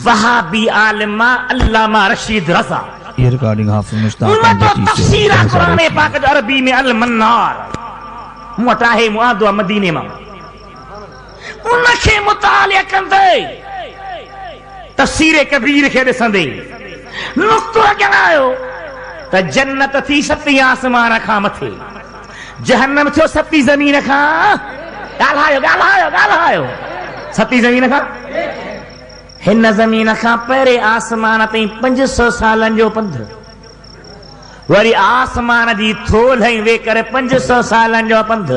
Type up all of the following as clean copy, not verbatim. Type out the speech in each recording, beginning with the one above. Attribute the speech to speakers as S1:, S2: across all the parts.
S1: वहाबी आलिमा अल्लामा रशीद रज़ा
S2: ये रिकॉर्डिंग हाफिज मुश्ताक
S1: तफसीर कुरान पाक अरबी में अल मन्नार मोटाहे मुआदो मदीने में उनखे मुतालिया कंदे तफसीर कबीर के ॾिसंदे नुक्तो ॻाल्हायो त जन्नत थी सती आसमान खां मथे जहन्नम थियो सती ज़मीन खां ॻाल्हायो ॻाल्हायो ॻाल्हायो सती ज़मीन खां हिन ज़मीन खां पहिरें आसमान ताईं 500 सालनि जो पंध वरी आसमान जी थोल हई वे करे 500 सालनि जो पंध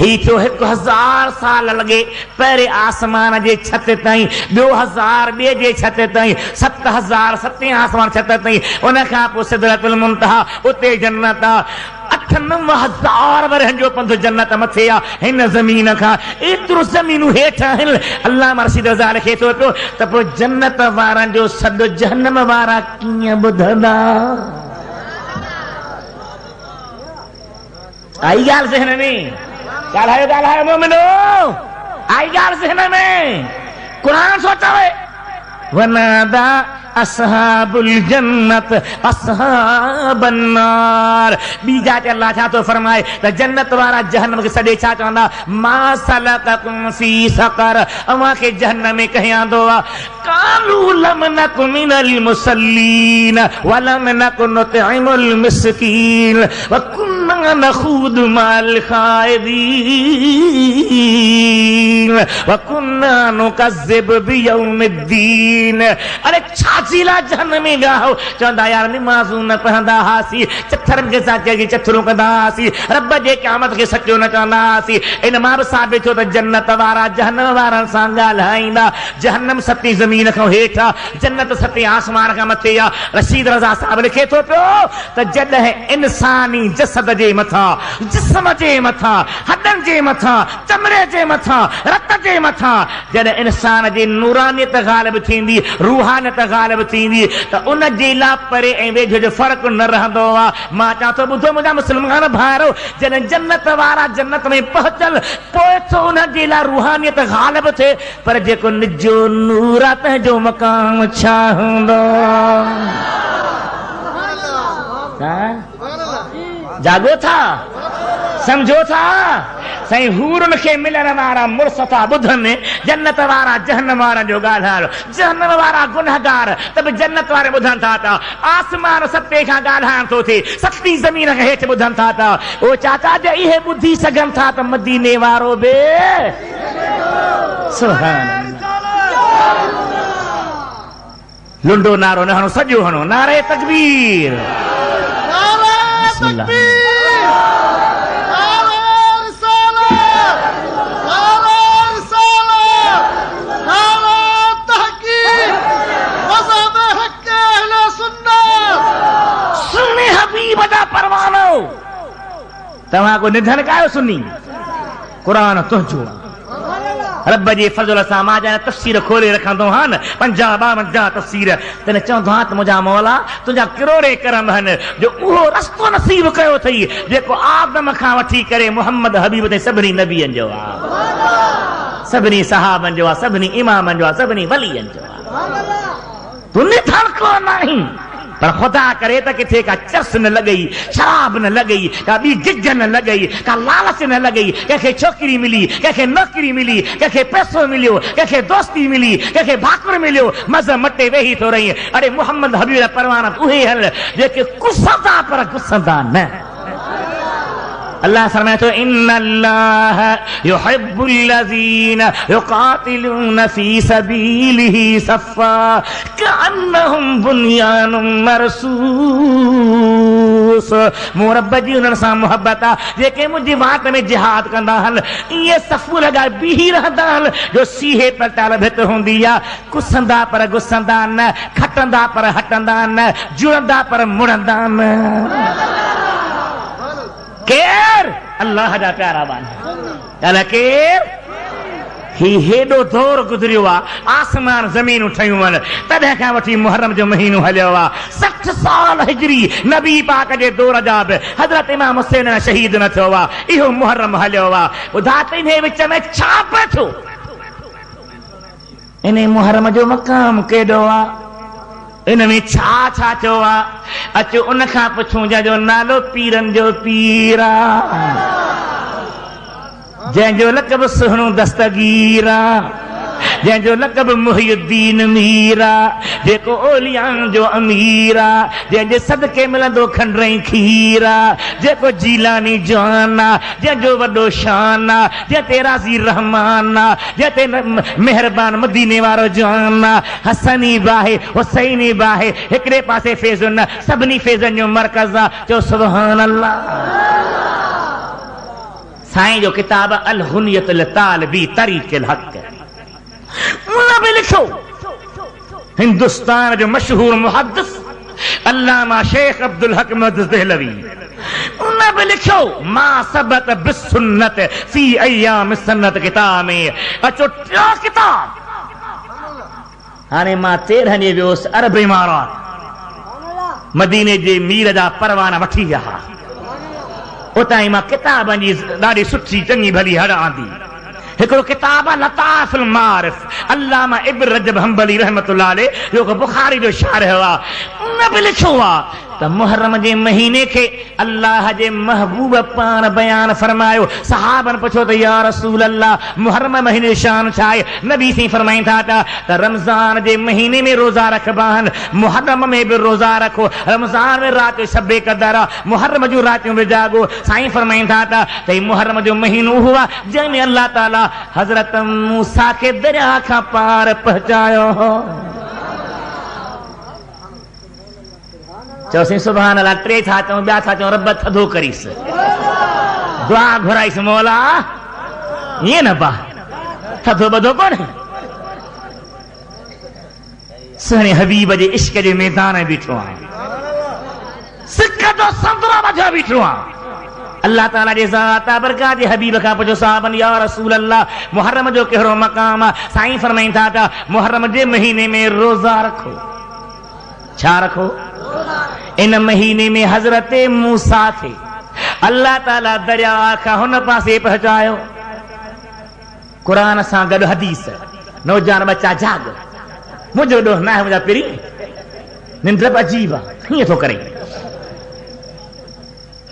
S1: ही थियो 1000 साल लगे पहिरें आसमान जे छत ताईं 2000 ॿिए जे छत ताईं 7000 सतें आसमान छत ताईं उन खां पोइ सिदरतुल मुंतहा उते जन्नत आहे 8-9 वरहनि जो पंध जन्नत मथे आहे हिन ज़मीन खां एतिरो ज़मीनूं हेठि आहिनि अल्लामा रशीद रज़ा लिखे थो पियो त पोइ जन्नत वारनि जो सॾु जहन्नम वारा कीअं ॿुधंदा आई ॻाल्हि ज़हन में ॻाल्हायो ॻाल्हायो मोमिनो आई ॻाल्हि ज़हन में क़ुरान छो चवे वनादा असहाबुल जन्नत असहाबन नार बीजा ते अल्लाह छा तो फरमाए त जन्नत वारा जहन्नम के सॾे छा चवंदा मा सलककुम फी सकर अवां के जहन्नम में कहीं आंदो आ कालू लम नकु मिनल मुसल्लीन वलम नकु नुतइमुल मिस्कीन व कुन्ना नखूद माल खाइदीन व कुन्ना नुकज़्ज़िब बियौमिद्दीन अरे छाजीला जहन्नम में विया हो चवंदा यार निमाज़ूं न पढ़ंदा हासी चथरनि के साथ के चथरूं कंदा हासी रब जे क़यामत के सचो न चवंदा हासी इन मां बि साबित थियो त जन्नत वारा जहन्नम वारनि सां ॻाल्हाईंदा जहन्नम सती ज़मीन खां हेठि आहे जन्नत सती आसमान खां मथे आहे रशीद रज़ा साहब लिखे थो पियो त जॾहिं इंसानी जसद जे मथां जिस्म जे मथां हॾनि जे मथां चमड़े जे मथां रत जे मथां जॾहिं इंसान जी नूरानियत ग़ालिब थींदी रूहानियत ग़ालिब थींदी त उन जे लाइ परे ऐं वेझो जो फ़र्क़ु न रहंदो आहे मां चवां थो ॿुधो मुंहिंजा मुस्लमान भाइरो जॾहिं जन्नत वारा जन्नत में पहुचल पोइ थो उन जे लाइ रूहानियत ग़ालिब थिए पर जेको निजो नूर आहे तंहिंजो मक़ाम छा हूंदो जागो था समझो था साईं हूरन खे मिलण वारा मुड़स था ॿुधनि जन्नत वारा जहन्नम वारा जो ॻाल्हायो जहन्नम वारा गुनहगार त बि जन्नत वारे ॿुधनि था आसमान सते खां ॻाल्हाइण थो थिए सती ज़मीन खां हेठि ॿुधनि था ओ चाचा जे इहे ॿुधी सघनि था त मदीने वारो बि सुभान लुंडो नारो न हणो सॼो हणो नारे तकबीर बिस्मिल्लाह परवानो तव्हां को निधन कयो सुनी कुरान तुंहिंजो रब जे फज़ल सां मां ॼण तफ़सीर खोले रखंदो हा न 50-52 तफ़सीर तने चवंदो हा त मुंहिंजा मौला तुंहिंजा किरोड़े करम आहिनि जो उहो रस्तो नसीब कयो अथई जेको आदम खां वठी करे मुहम्मद हबीब ताईं सभिनी नबियनि जो आहे सभिनी सहाबनि जो आहे सभिनी इमामनि जो आहे सभिनी वलियनि जो आहे तूं निधन को नहीं पर खुदा करे त किथे का चर्स न लॻई शराब न लॻई का ॿी गिज न लॻई का लालच न लॻई कंहिंखे छोकिरी मिली कंहिंखे नौकिरी मिली कंहिंखे पैसो मिलियो कंहिंखे दोस्ती मिली कंहिंखे भाकुर मिलियो मज़ मटे वेही थो रही अरे मोहम्मद हबीब परवाना उहे हल जेके कुसंदा पर गुसंदा न अल्लाह फरमाए तो इन्नल्लाह युहिब्बुल लज़ीना युक़ातिलूना फी सबीलिही सफ़ा कअन्नहुम बुनियानुम मरसूस मूं रब जी उन्हनि सां मुहबत आहे जेके मुंहिंजी वाट में जिहाद कंदा आहिनि इहे सफ़ू लॻाए बीही रहंदा आहिनि जो सीहे पटाल भित हूंदी आहे कुसंदा पर गुसंदा न खटंदा पर हटंदा न जुड़ंदा पर मुड़ंदा न केर अल्लाह जा प्यारा बाना केर ही हेॾो दौर गुज़रियो आहे आसमान ज़मीनूं ठहियूं आहिनि तॾहिं खां वठी मुहर्रम जो महीनो हलियो आहे 60 साल हिजरी नबी पाक जे दौर जा बि हज़रत इमाम हुसैन शहीद न थियो आहे इहो मुहर्रम हलियो आहे ॿुधा त इन विच में छा पियो थियो इन मुहर्रम जो मक़ाम केॾो आहे, इन में छा छा चयो आहे, अचो उन खां पुछूं जंहिंजो नालो पीरनि जो पीर आहे, जंहिंजो लक़ब सुहिणो दस्तगीर आहे, जंहिंजो लक़ब मुहियुद्दीन मीर आहे, जेको ओलियान जो अमीर आहे, जंहिंजे सदके मिलंदो खंडरई खीर आहे, जेको जीलानी जान आहे, जंहिंजो वॾो शान आहे, जंहिं ते राज़ी रहमान आहे, जंहिं ते महिरबान मदीने वारो जान आहे, हसनी बाहे हुसैनी बाहे, हिकिड़े पासे फैज़ुन सभिनी फैज़नि जो मरकज़ आहे। चओ सुभान अल्लाह। साईं जो किताब अल हुनियत लितालिबी तरीक़िल हक़, उन में लिखो हिंदुस्तान जो मशहूर मुहद्दिस अल्लामा शेख अब्दुल हक मुहद्दिस देहलवी, उन में लिखो मा सबत बिस्सुन्नत फी अय्याम सन्नत किताब में। अचो टियों किताब हाणे मां तेरहं ॾींहं वियोसि अरब इमारात, मदीने जे मीर जा परवाना वठी विया, उतां ई मां किताबनि जी ॾाढी सुठी चङी भली हड़ आंदी। हिकिड़ो किताब आहे लताफ़ुल मारिफ, अल्लामा इब्न रजब हंबली रहमतुल्लाह अलैह, जेको बुखारी जो शारह आहे, उन में लिखियो आहे त मुहर्रम जे महीने खे अल्लाह जे महबूब पाण बयान फरमायो। सहाबन पुछो त या रसूल अल्लाह मुहर्रम महीने शान छा आहे? नबी सी फरमाइनि था त रमज़ान जे महीने में रोज़ा रखबा आहिनि, मुहर्रम में बि रोज़ा रखो, रमज़ान में राति जो शबे क़दर आहे, मुहर्रम जूं रातियूं बि जागो। साईं फरमाइनि था त मुहर्रम जो महीनो उहो आहे जंहिंमें अल्लाह ताला हज़रत मूसा खे दरिया खां पार पहुचायो हो। चौसीं सुभान अल्लाह। टे था चऊं, ॿिया था चऊं रब थधो करीसि, दुआ घुराईसि मौला ईअं न पा थधो ॿधो कोन्हे। सुहिणे हबीब जे इश्क जे मैदान में बीठो आहे, सिक जो संदरा मझा बीठो आहे। अल्लाह ताला जे ज़ात बरकात जे हबीब खां पुछो साहबन या रसूल अल्लाह मुहर्रम जो कहिड़ो मक़ाम आहे? साईं फरमाइनि था त मुहर्रम जे महीने में रोज़ा रखो। छा रखो? इन महीने में हजरत मूसा खे अल्लाह ताला दरिया खां हुन पासे पहुचायो। क़ुरान सां गॾु हदीस, नौजवान बच्चा जाग, मुंहिंजो ॾोह न आहे, मुंहिंजा पिरी निंड बि अजीब आहे, कीअं थो करे?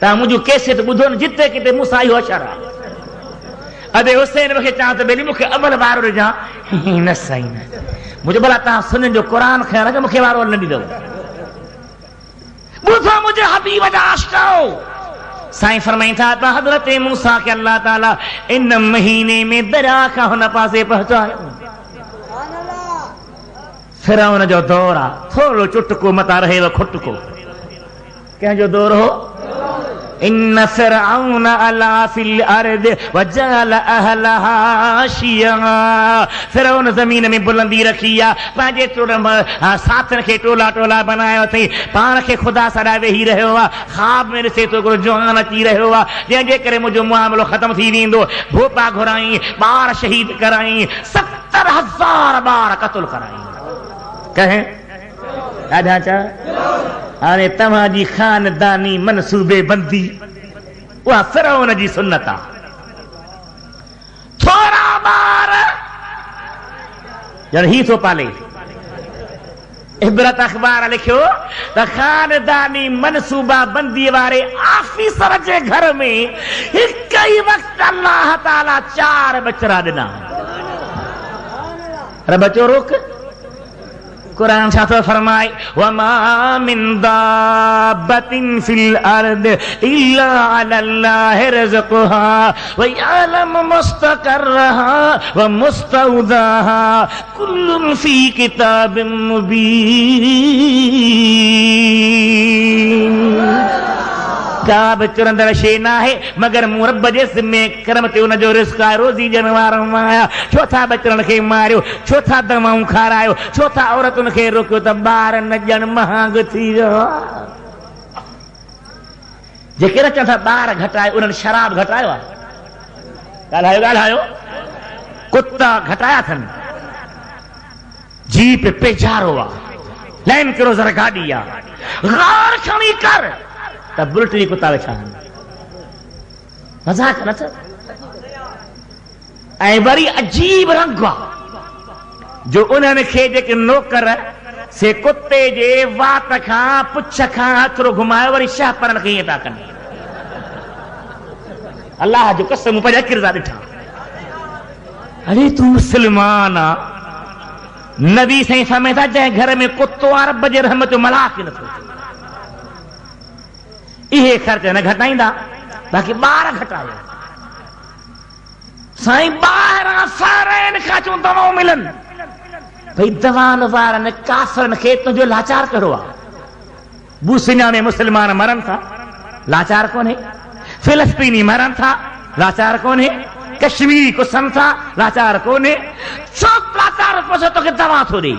S1: तव्हां मुंहिंजो कैसेट ॿुधो न, जिते किथे मूसा इहो अशर आहे। अदे हुसैन मूंखे चवां त बेली मूंखे अमल वारो ॾिजां, न साईं न, मुंहिंजो भला तव्हां सुननि जो क़ुरान खयाल आहे, मूंखे वारो न ॾींदव। ॿुधो मुंहिंजे हबीब जा आशिक़ो। साईं फरमाइनि था त हज़रत मूसा खे अल्लाह ताला इन महीने में दरिया खां हुन पासे पहुचायो। फिरौन जो दौर आहे, थोरो चुटको मता रहेव खुटको। कंहिंजो दौर हो? इन फिरऔन अला फिल अर्द वजअल अहलहा शिया। फिरौन ज़मीन में बुलंदी रखी आहे, पंहिंजे साथन खे टोला टोला बनायो अथई, पाण खे ख़ुदा सां वेही रहियो आहे, ख़्वाब में ॾिसे थो हिकिड़ो जवान अची रहियो आहे, जंहिंजे करे मुंहिंजो मामिलो ख़तम थी वेंदो। भोपा घुराई, ॿार शहीद कराई, 70,000 ॿार क़तल कराई। कहे ॾाढा चा हाणे तव्हांजी खानदानी मनसूबे बंदी उहा फिरौन जी सुन्नत आहे। थोरा ॿार ॼण ही थो पाले। इबरत अख़बार लिखियो त खानदानी मनसूबा बंदी वारे ऑफिसर जे घर में हिकु ई वक़्तु अल्लाह ताला 4 बचड़ा ॾिना। रब चो रोक। कुरान छा थो फरमाए? वमा मिन दाब्बतिन फिल अर्द इल्ला अल्लाहि रिज़्क़ुहा व यअलम मुस्तक़र्रहा व मुस्तौदाहा कुल्लुन फी किताबिन मुबीन। का बि चुरंदड़ शइ न आहे मगर मूं रब जे ज़िम्मे करम ते उनजो रिस्क आहे, रोज़ी ॾियण वारो आहियां। छो था बचड़नि खे मारियो? छो था दवाऊं खारायो? छो था औरतुनि खे रोकियो त ॿार न ॼण महांग थी वियो आहे? जेके न चवनि था ॿार घटाए, उन्हनि शराब घटायो आहे? ॻाल्हायो ॻाल्हायो। कुता घटाया अथनि, जीप पेजारो आहे, लैंड क्रूज़र गाॾी आहे, गार खणी कर त बुलेट जी कुता वेठा आहिनि। मज़ाक न थ। ऐं वरी अजीब रंग आहे, जो उन्हनि खे जेके नौकर से कुत्ते जे वात खां पुछ खां हथरो घुमाए वरी शाह पढ़ण खे ईअं था कनि। अल्लाह जो कसम पंहिंजा किरदार ॾिठा। अरे तू मुस्लमान आ, नबी साईं फरमाए था जंहिं घर में कुत्तो आ रब जे रहमत जो मलाक नथो इहे ख़र्च न घटाईंदा, बाक़ी ॿार घटायो। साईं ॿाहिरां सारनि खां चऊं दवाऊं मिलनि, भई दवाउन वारनि काफ़रनि खे तुंहिंजो लाचार कहिड़ो आहे। बूसिना में मुस्लमान मरनि था, लाचार कोन्हे। फिलिस्तीनी मरनि था, लाचार कोन्हे। कश्मीरी कुसनि था, लाचार कोन्हे। छो लाचार पोइ तोखे दवा थो ॾे?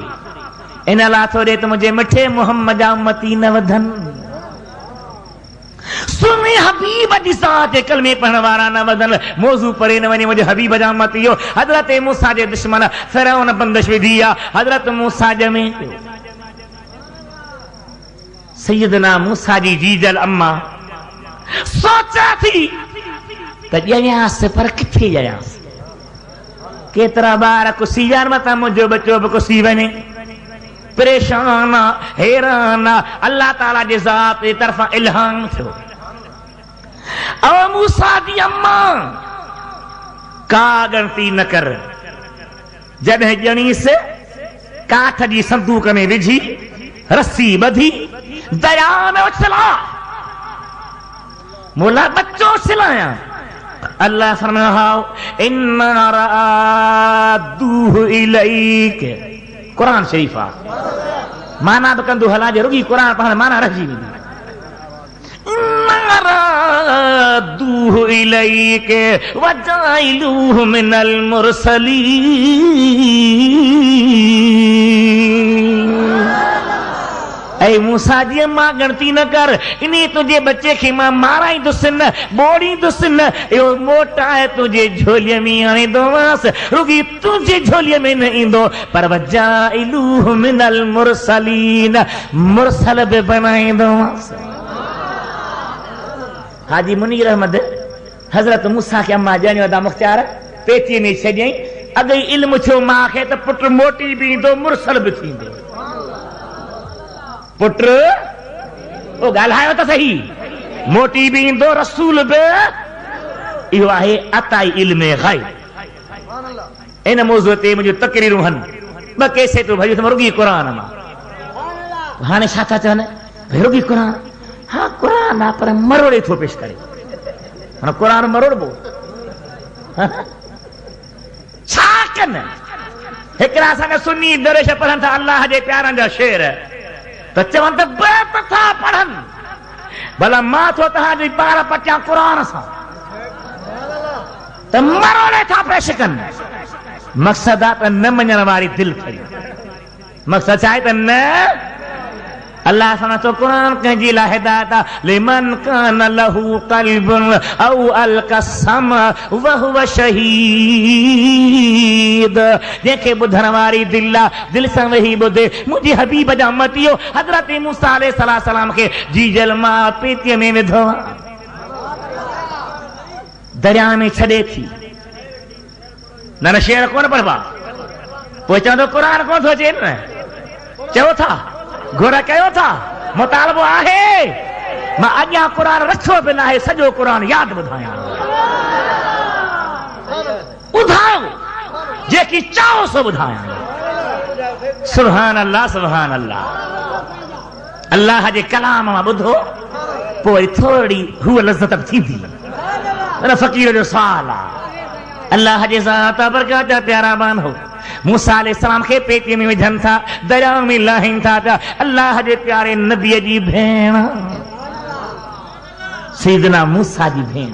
S1: इन लाइ थो ॾे त मुंहिंजे मिठे मोहम्मद जा उम्मती न वधनि, सुनी हबीब जी ज़ात जे कलमे पढ़ण वारा न वधनि, मौज़ू परे न वञे। मुंहिंजे हबीब जा उम्मती हो हज़रत मूसा जे दुश्मन फ़िरौन बंदिश विधी आहे। हज़रत मूसा ॼमे पियो। सैयदना मूसा जी जीजल अम्मा सोचा थी त ॼणियासीं, पर किथे ॼणियासीं? केतिरा ॿार कुसी यार मथां मुंहिंजो बच्चो बि कुसी वञे। परेशान आ, हैरान आ। अल्लाह ताला जे ज़ात जे तरफ़ां इल्हाम थियो। ओ मूसा जी अम्मा का ॻणती न कर। जॾहिं ॼणीस काठ जी संदूक में विझी रस्सी ॿधी दरिया में उछला, मोला बच्चो सिलाया। अल्लाह फरमायो इन्ना रादूहु इलैक। कुरान शरीफ आ, माना बि कंदो हला जे रुगी कुरान पढ़ण माना रहिजी वेंदी। इन्ना रादूहु इलैक वजाइलूहु मिनल मुरसलीन। ऐ मूसा जी मां ॻणती न कर, इन्ही तुंहिंजे बच्चे खे मां माराईंदुसि न, ॿोड़ींदुसि न। इहो मोटाए तुंहिंजे झोलीअ में आणींदोमांसि, रुगी तुंहिंजे झोलीअ में न ईंदो। पर वजाइलूहु मिनल मुरसलीन, मुरसल बि बनाईंदोमांसि। हाजी मुनीर अहमद हज़रत मूसा खे अम्मा ॼणियो अदा मुख़्तियार पेटीअ में छॾियईं। अॻे इल्मु थियो मां खे त पुटु मोटी बि ईंदो, मुरसल बि थींदो। पुट ओ ॻाल्हायो त सही, मोटी बि ईंदो, रसूल बि। इहो आहे अताई इल्मे ग़ैब। इन मौज़ूअ ते मुंहिंजूं तक़रीरूं आहिनि, ॿ कैसेटूं भई रुगी क़ुर मां। हाणे छा था चवनि? भई रुगी क़ुर, हा क़ुर आहे पर मरोड़े थो पेश करे। हाणे क़ुर मरोड़बो छा कनि? हिकिड़ा असांजा सुन्नी दरवेश पढ़नि था अल्लाह जे प्यारनि जा शेर, त चवनि त बैत था पढ़नि। भला मां थो तव्हांजी ॿार पटियां क़ुर सां, त मरोड़े था पेश कनि। मक़सद आहे त न मञण वारी दिलि खड़ी। मक़सद छा आहे त न। अल्लाह सां तो क़ुर कंहिंजी लाइ हिदायत आहे, लिमन कान लहू क़ल्बुन औ अलक़सम वहुव शहीद। जंहिंखे ॿुधण वारी दिलि आहे, दिलि सां वेही ॿुधे। मुंहिंजे हबीब जा उम्मतियो हज़रत मूसा अलैहिस्सलाम खे जीजल मां पेतीअ में विधो, दरिया में छॾे थी। न शेर कोन पढ़बा, पोइ चवंदो क़ुर कोन थो अचे। न चओ था, घुर कयो था, मुतालबो आहे। मां अॻियां क़ुर रखियो बि न आहे, सॼो क़ुर यादि ॿुधायां। ॿुधायो जेकी चाहो सो ॿुधायां। सुभान अल्लाह, सुभान अल्लाह। अल्लाह जे कलाम मां ॿुधो, पोइ थोरी हूअ लज़त थींदी। फ़क़ीर जो सुवाल आहे। अल्लाह जे ज़ात बरकत जा प्यारा बान हो, मूसा अलैहिस्सलाम खे पेटीअ में विझनि था, दरिया में लाहिनि था। अल्लाह जे प्यारे नबीअ जी भेण सैयदना मूसा जी भेण,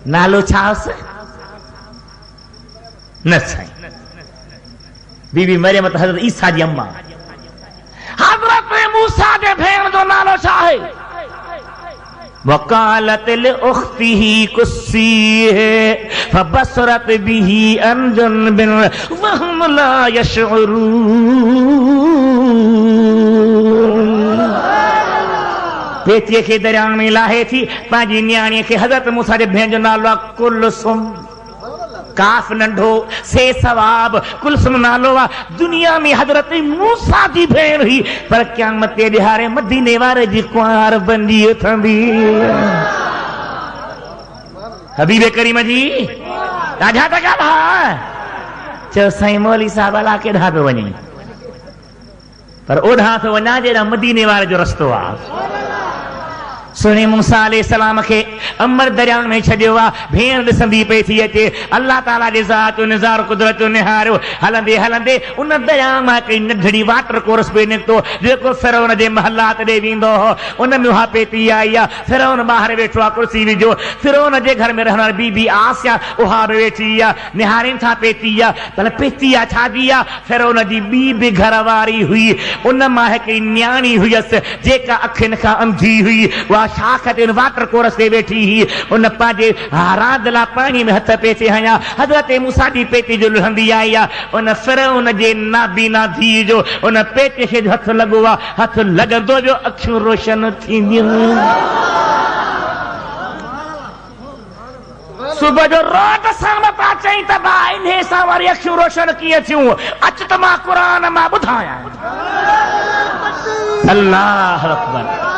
S1: नालो छा हुअसि? न साईं, बीबी मरियम त हज़रत ईसा जी अम्मा। हज़रत मूसा जे भेण जो नालो छा आहे? वकालत लिउख्तिही कुस्सीह फबसरत बिही अन जनबिन वहुम ला यशउरून। पेतीअ खे दरिया में लाहे थी, पंहिंजी न्याणीअ खे हज़रत मूसा जे भेण जो नालो आहे कुलसुम। काफ नंढो से सवाब कुलसुम नालो वा दुनिया में हजरत मूसा जी भेण हुई पर क़यामत ते ॾिहारे मदीने वारे जी कुंवार बंदी थंदी हबीब करीम जी ॾाढा था ॻाल्हाए चयो साईं मौली साहब अला केॾा पियो वञे पर ओॾां थो वञा जेॾा मदीने वारे जो रस्तो आहे सुने मूसा अलैहिस्सलाम के अमर दरिया में छॾियो आहे भेण ॾिसंदी पई थी अचे अल्लाह ताला जे ज़ात निज़ार कुदरत निहारियो हलंदे हलंदे उन दरिया मां हिकिड़ी नंढड़ी वाटर कोर्स पे निकितो जेको फिरौन जे महलात ॾे वेंदो हो उन में उहा पेती आई आहे फिरौन ॿाहिरि वेठो आहे कुर्सी विझो फिरौन जे घर में रहण वारी बीबी आसिया उहा बि वेठी आहे निहारीनि था पेती आहे पर पेती आहे छाजी आहे फिरौन जी ॿी बि घर वारी हुई उन मां हिकिड़ी न्याणी हुयसि जेका अखियुनि खां अंधी हुई उहा शाख ते वाटर कोर्स ते वेठी हुई उन पंहिंजे रांद लाइ पाणी में हथ पेचे हया हज़रत मूसा जी पेटी जो लहंदी आई आहे उन फिरौन जे नाबीना धी जो उन पेटे खे हथ लॻो आहे हथ लॻंदो जो अखियूं रोशन थींदियूं सुबह जो रोट सां पा चई त भाई इन्हे सां वरी अखियूं रोशन कीअं थियूं अच त मां क़ुरान मां ॿुधायां अल्लाह अकबर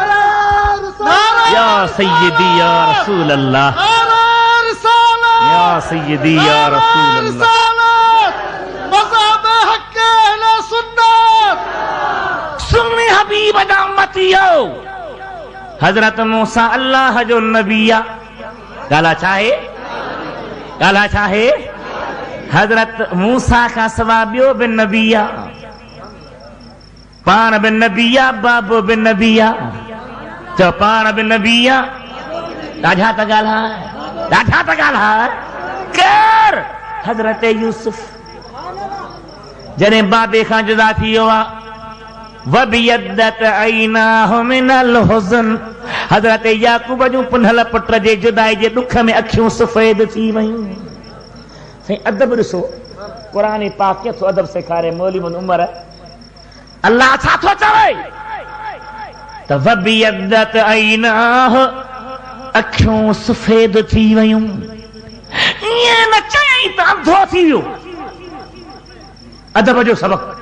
S1: या सय्यदी या रसूल अल्लाह या सय्यदी या रसूल अल्लाह सुन्नी हबीब दा उम्मतियो हजरत मूसा अल्लाह जो नबी गाला चाहे हजरत मूसा का सवा ॿियो बि नबी पाण बि नबी बाबो बि नबी जो पाण बि नबी ॾाढा त ॻाल्हाए केर हजरत यूसुफ जॾहिं बाबे खां जुदा थी वियो आहे वबियद्दत ऐनाहु मिनल हुज़न हजरत याकूब जूं पुनल पुट जे जुदाई जे दुख में अखियूं सफ़ेद थी वयूं साईं अदब ॾिसो क़ुरान पाक केतिरो अदब सेखारे मौलवी मुन उमर अल्लाह छा थो चवे त वबियद्दत ऐनाहु अखियूं सफ़ेद थी वयूं ईअं न चई त अंधो थी वियो अदब जो सबक़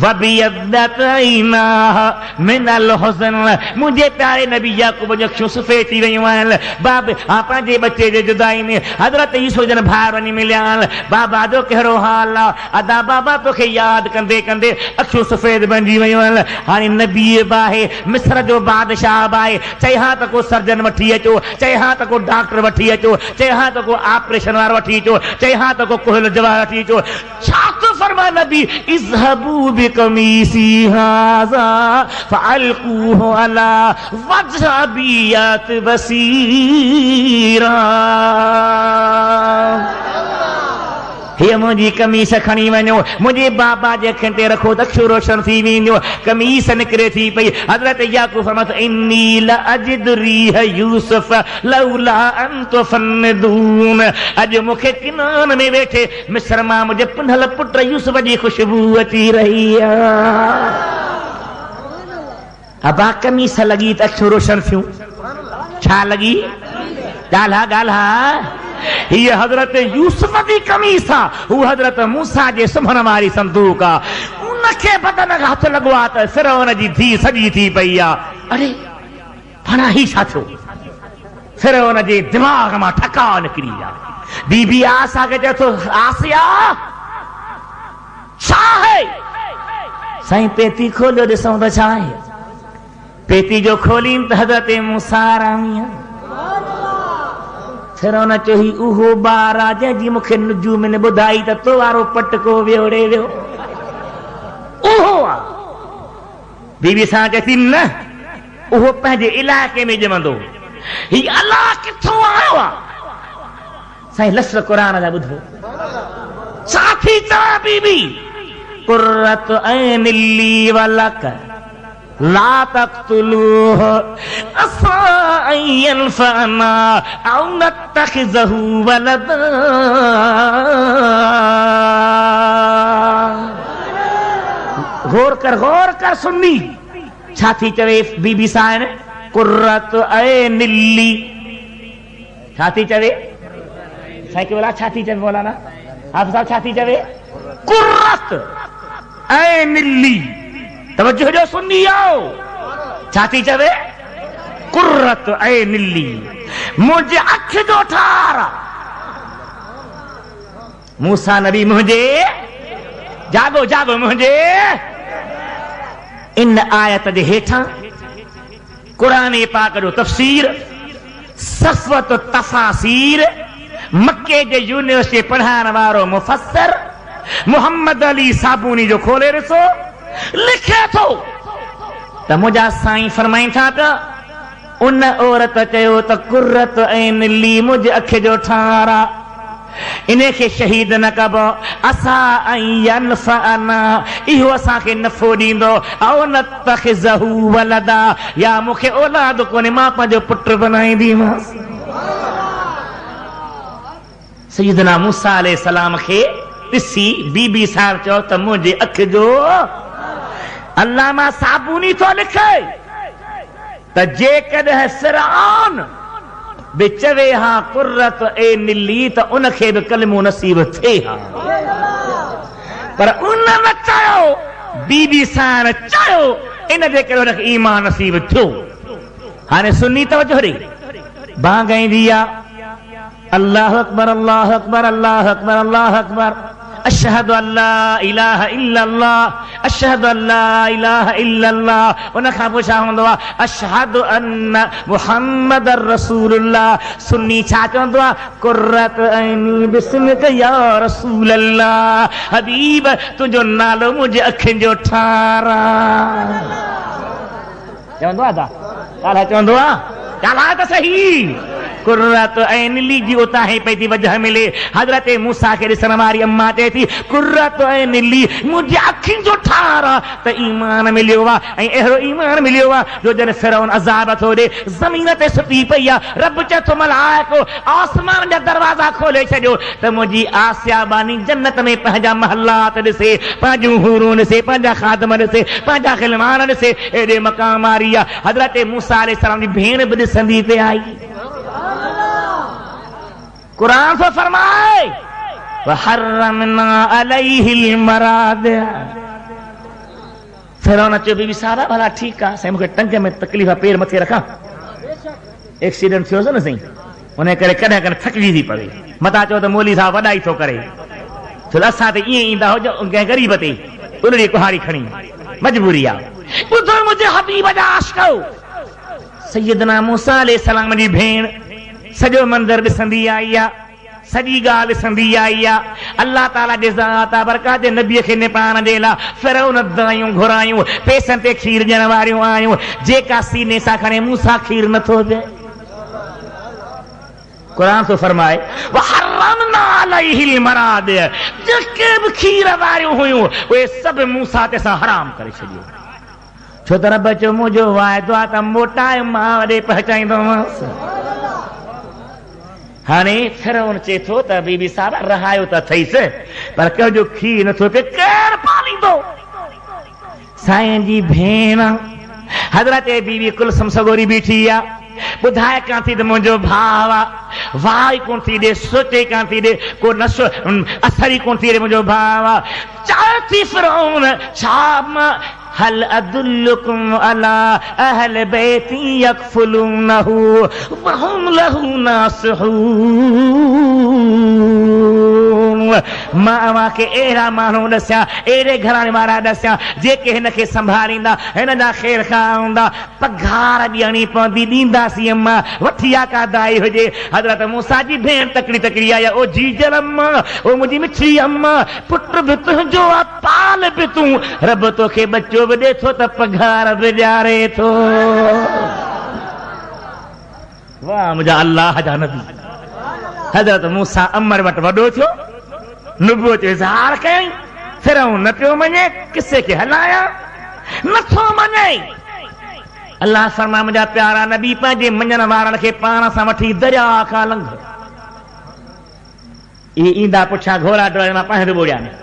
S1: वबियद्दत ऐनाहु मिनल हुज़न मुंहिंजे प्यारे नबी याकूब जूं अखियूं सफ़ेद थी वयूं आहिनि बाब पंहिंजे बच्चे जे जुदाई में हज़रत यूसुफ जन भाउर वञी मिलिया आहिनि बाबा जो कहिड़ो हाल आहे अदा बाबा तोखे यादि कंदे कंदे अखियूं सफ़ेद बणिजी वयूं आहिनि हाणे नबी बि आहे मिस्र जो बादशाह बि आहे चई हा त को सर्जन वठी अचो चई हा त को डॉक्टर वठी अचो चई हा त को ऑपरेशन वारो वठी अचो चई हा त को कोहिल जवाहर वठी अचो छा थो फरमा नबी इज़हबू बिकमीसी हाज़ा फ़अल्क़ूहु अला वजह अबीयत बसीरा हे मुंहिंजी कमीस खणी वञो मुंहिंजे बाबा जे अखियुनि ते रखो त अखियूं रोशन थी वेंदियूं कमीस निकिरे थी पई हज़रत याकूब फरमायो इन्नी लअजिदु रीह यूसुफ लौला अन तुफन्निदून अॼु मूंखे किनान में वेठे मिस्र मां मुंहिंजे पुनल पुट यूसुफ जी ख़ुशबू अची रही आहे अबा कमीस लॻी त अखियूं रोशन थियूं छा लॻी ॻाल्हा हीअ हज़रत यूसुफ जी कमीस आहे हू हज़रत मूसा जे सुम्हण वारी संदूक आहे उनखे बदन खां हथ लॻो आहे त फिरौन जी धीउ सॼी थी पई आहे अरे भला ही छा थियो फिरौन जे दिमाग़ मां ठका निकिरी आहे बीबी आसा खे चए थो आसिया छा आहे साईं पेती खोलियो ॾिसूं त छा आहे पेती जो खोलीन त हज़रत मूसा रामी फिरौन चयो ही उहो ॿार आहे जंहिंजी मूंखे नुजूम ने ॿुधाई त तो वारो पटको वियोड़े वियो उहो आहे बीबी सां चए थी न उहो पंहिंजे इलाइक़े में ॼमंदो ही अलाह किथां आयो आहे साईं लफ़्ज़ क़ुरान जा ॿुधो छा थी चवां बीबी कुर्रत ऐन ली वलक ला तक़्तुलूहु असा अन यनफ़अना औ नत्तख़िज़हु वलदा गौर कर सुन्नी छा थी चवे बीबी सां कुर्रत ऐन ली छा थी चवे साईं बोला छा थी चवे बोला ना हाफ़िज़ साहब छा थी चवे कुर्रत ऐं निल्ली तवज्जो जो सुनी आओ छा थी चवे कुर्रत ऐं निल्ली मुंहिंजे अख जो ठार मूसा नबी मुंहिंजे जागो जागो मुंहिंजे इन आयत जे हेठां कुरान पाक जो तफ़सीर सफ़वत तफ़ासीर मक्के जे यूनिवर्सिटी पढ़ाइण वारो मुफ़स्सिर मोहम्मद अली साबूनी जो खोले ॾिसो लिखे थो त मुंहिंजा साईं फरमाइनि था पिया उन औरत चयो त कुर्रत ऐं निल्ली मुंहिंजे अख जो ठार इन्हे खे शहीद न कबो असा यनफअना इहो असांखे नफ़ो ॾींदो औ नतखिज़हु वलदा या मूंखे औलाद कोन्हे मां पंहिंजो पुटु बनाईंदीमांसि सैयदना मूसा अलैहिस्सलाम खे ॾिसी बीबी साहिब चयो त मुंहिंजे अख जो अल्लामा साबूनी थो लिखे त जेकॾहिं फ़िरऔन बि चवे हा कुर्रत ऐं निल्ली त उनखे बि कलिमो नसीब थिए हा पर उन न चयो बीबी सां चयो इन जे करे उनखे ईमान नसीब थियो हाणे सुन्नी तवज्जो ॾे बां ॻाईंदी आहे अल्लाहु अकबर अल्लाहु अकबर अल्लाहु अकबर अल्लाहु अकबर अशहदु अल्ला इलाहा इल्लल्लाह अशहदु अल्ला इलाहा इल्लल्लाह उन खां पोइ छा हूंदो आहे अशहदु अन्न मुहम्मदर रसूलुल्लाह सुन्नी छा चवंदो आहे कुर्रत ऐनी बिस्मिक या रसूलल्लाह हबीब तुंहिंजो नालो मुंहिंजे अखियुनि जो ठारा चवंदो आहे ॻाल्हाए चवंदो आहे ॻाल्हाए त सही कुर्रत ऐं निल्ली जी उतां ई पई थी वजह मिले हज़रत मूसा खे ॾिसण वारी अम्मा चए थी कुर्रत ऐं निल्ली मुंहिंजे अखियुनि जो ठार त ईमान मिलियो आहे ऐं अहिड़ो ईमान मिलियो आहे जो जॾहिं फ़िरऔन अज़ाब थो ॾे ज़मीन ते सुती पई आहे रब चए थो मलाइको आसमान जा दरवाज़ा खोले छॾियो त मुंहिंजी आसिया बानी जन्नत में पंहिंजा महलात ॾिसे पंहिंजूं हूरूं ॾिसे पंहिंजा ख़ादम ॾिसे पंहिंजा ख़िलमान ॾिसे एॾे मक़ाम वारी आहे हज़रत मूसा अलैहिस्सलाम जी भेण बि ॾिसंदी पे आई कुरान तो फरमाए वहर्रमना अलैहिल मरादिअ फिरौन अचो बीबी सारा भला ठीकु आहे साईं मूंखे टंग में तकलीफ़ आहे पेर मथे रखां एक्सीडेंट थियो न साईं उन करे कॾहिं कॾहिं थकिजी थी पवे मता चओ त मौली साहब वॾाई थो करे छो असां त ईअं ईंदा हुजो कंहिं ग़रीब ते उनजी कुहाड़ी खणी मजबूरी आहे ॿुधो मुंहिंजे हबीब जा आशिक़ो सैयदना मूसा अलैहिस्सलाम जी भेण सॼो मंदिर ॾिसंदी आई आहे सॼी ॻाल्हि ॾिसंदी आई आहे अल्लाह ताला जे ज़ात बरकात जे नबीअ खे निपाइण जे लाइ फ़िरऔन दायूं घुरायूं पैसनि ते खीर ॾियण वारियूं आयूं जेका सीने सां खणे मूंसां खीर नथो ॾे कुरान तो फरमाए वहर्रमना अलैहिल मरादिअ जेके बि खीर वारियूं हुयूं उहे सभु मूसा ते असां हराम करे छॾियो छो त रब चयो मुंहिंजो वाइदो आहे त मोटाए मां वॾे पहुचाईंदोमांसि हाणे फिरौन चए थो त बीबी साहब रहायो त अथईसि पर कंहिंजो खीर नथो पिए केरु पालींदो साईं जी भेण हज़रत बीबी कुलसुम सगोरी बीठी आहे ॿुधाए कान थी त मुंहिंजो भाउ आहे वाह कोन थी ॾे सोचे कान थी ॾे को नशो असर ई कोन थी ॾे मुंहिंजो भाउ आहे चाहे थी फिरौन छा हल अदुल्लुकुम अला अहल बैती यकफुलूनहु वहुम लहु नासिहून मां अव्हांखे अहिड़ा माण्हू ॾसिया अहिड़े घराणे वारा ॾसिया जेके हिन खे संभालींदा हिन जा ख़ैर खां हूंदा पघार ॾियणी पवंदी ॾींदासीं अम्मा वठी आ का दाई हुजे हज़रत मूसा जी भेण तकड़ी तकड़ी आई ओ जीजल अम्मा ओ मुंहिंजी मिठी अम्मा पुट बि तुंहिंजो आहे पाल बि तूं रब तोखे बच्चो बि ॾे थो त पघार बि ॾियारे थो वाह मुंहिंजा अल्लाह जा नबी हज़रत मूसा अमर वटि वॾो थियो नुबूवत जो इज़हार कयईं फिरौन न पियो मञे किसे खे हलाया नथो मञे अल्लाह फरमाए मुंहिंजा प्यारा नबी पंहिंजे मञण वारनि खे पाण सां वठी दरिया खां लंघ इहे ईंदा पुठियां घोड़ा डोड़े मां पंहिंजो ॿोड़िया में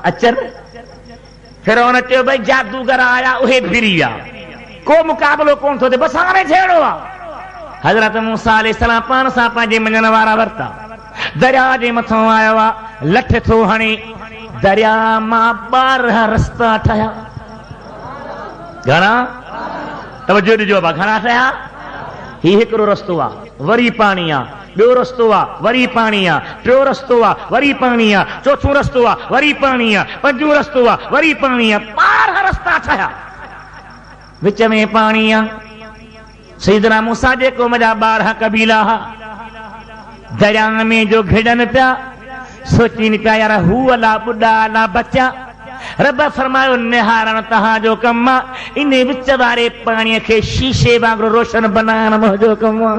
S1: अचनि फिरौन चयो भई जादूगर आया उहे फिरी विया को मुक़ाबिलो कोन थो थिए बसि हाणे छेड़ो आहे हज़रत मूसा अलैहिस्सलाम पाण सां पंहिंजे मञण वारा वरिता, दरिया जे मथां आयो आहे, लठ थो हणे, दरिया मां 12 रस्ता ठहिया। घणा? तवजो ॾिजो, घणा ठहिया? ही हिकिड़ो रस्तो आहे, वरी पाणी आहे, ॿियो रस्तो आहे, वरी पाणी आहे, टियों रस्तो आहे, वरी पाणी आहे, चोथों रस्तो आहे, वरी पाणी आहे, पंजों रस्तो आहे, वरी पाणी आहे। 12 रस्ता ठहिया, विच में पाणी आहे। सैयदना मूसा जे क़ौम जा 12 कबीला हा, दरिया में जो घिड़न पिया, सोचीनि पिया यार हू अला ॿुॾा अला बचा। रब फरमायो निहारण तव्हांजो कमु आहे, इन विच वारे पाणीअ खे शीशे वांगुरु रोशन बनाइण मुंहिंजो कमु आहे।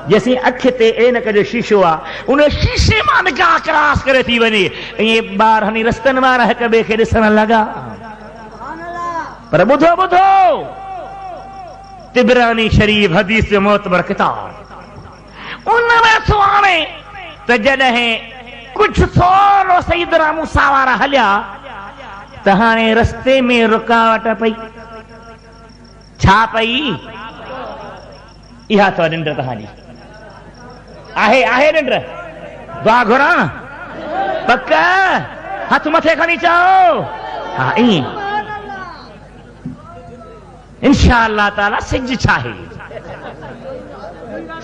S1: जेसीं अख ते ऐनक जो शीशो आहे, उन शीशे मां निगाह क्रॉस करे थी वञे, ईअं 12 रस्तनि वारा हिक ॿिए खे ॾिसण लॻा। पर ॿुधो ॿुधो, तिबरानी शरीफ हदीस जो मोतबर किताब, उनमें थो आणे त जॾहिं कुझु थोरो सैयदना मूसा वारा हलिया त हाणे रस्ते में रुकावट पई। छा पई? इहा तो निंड तव्हांजी आहे, आहे निंड? दुआ घुरां पक, हथ मथे खणी चओ हा ईअं। इंशाअल्लाह ताला सिज छा आहे?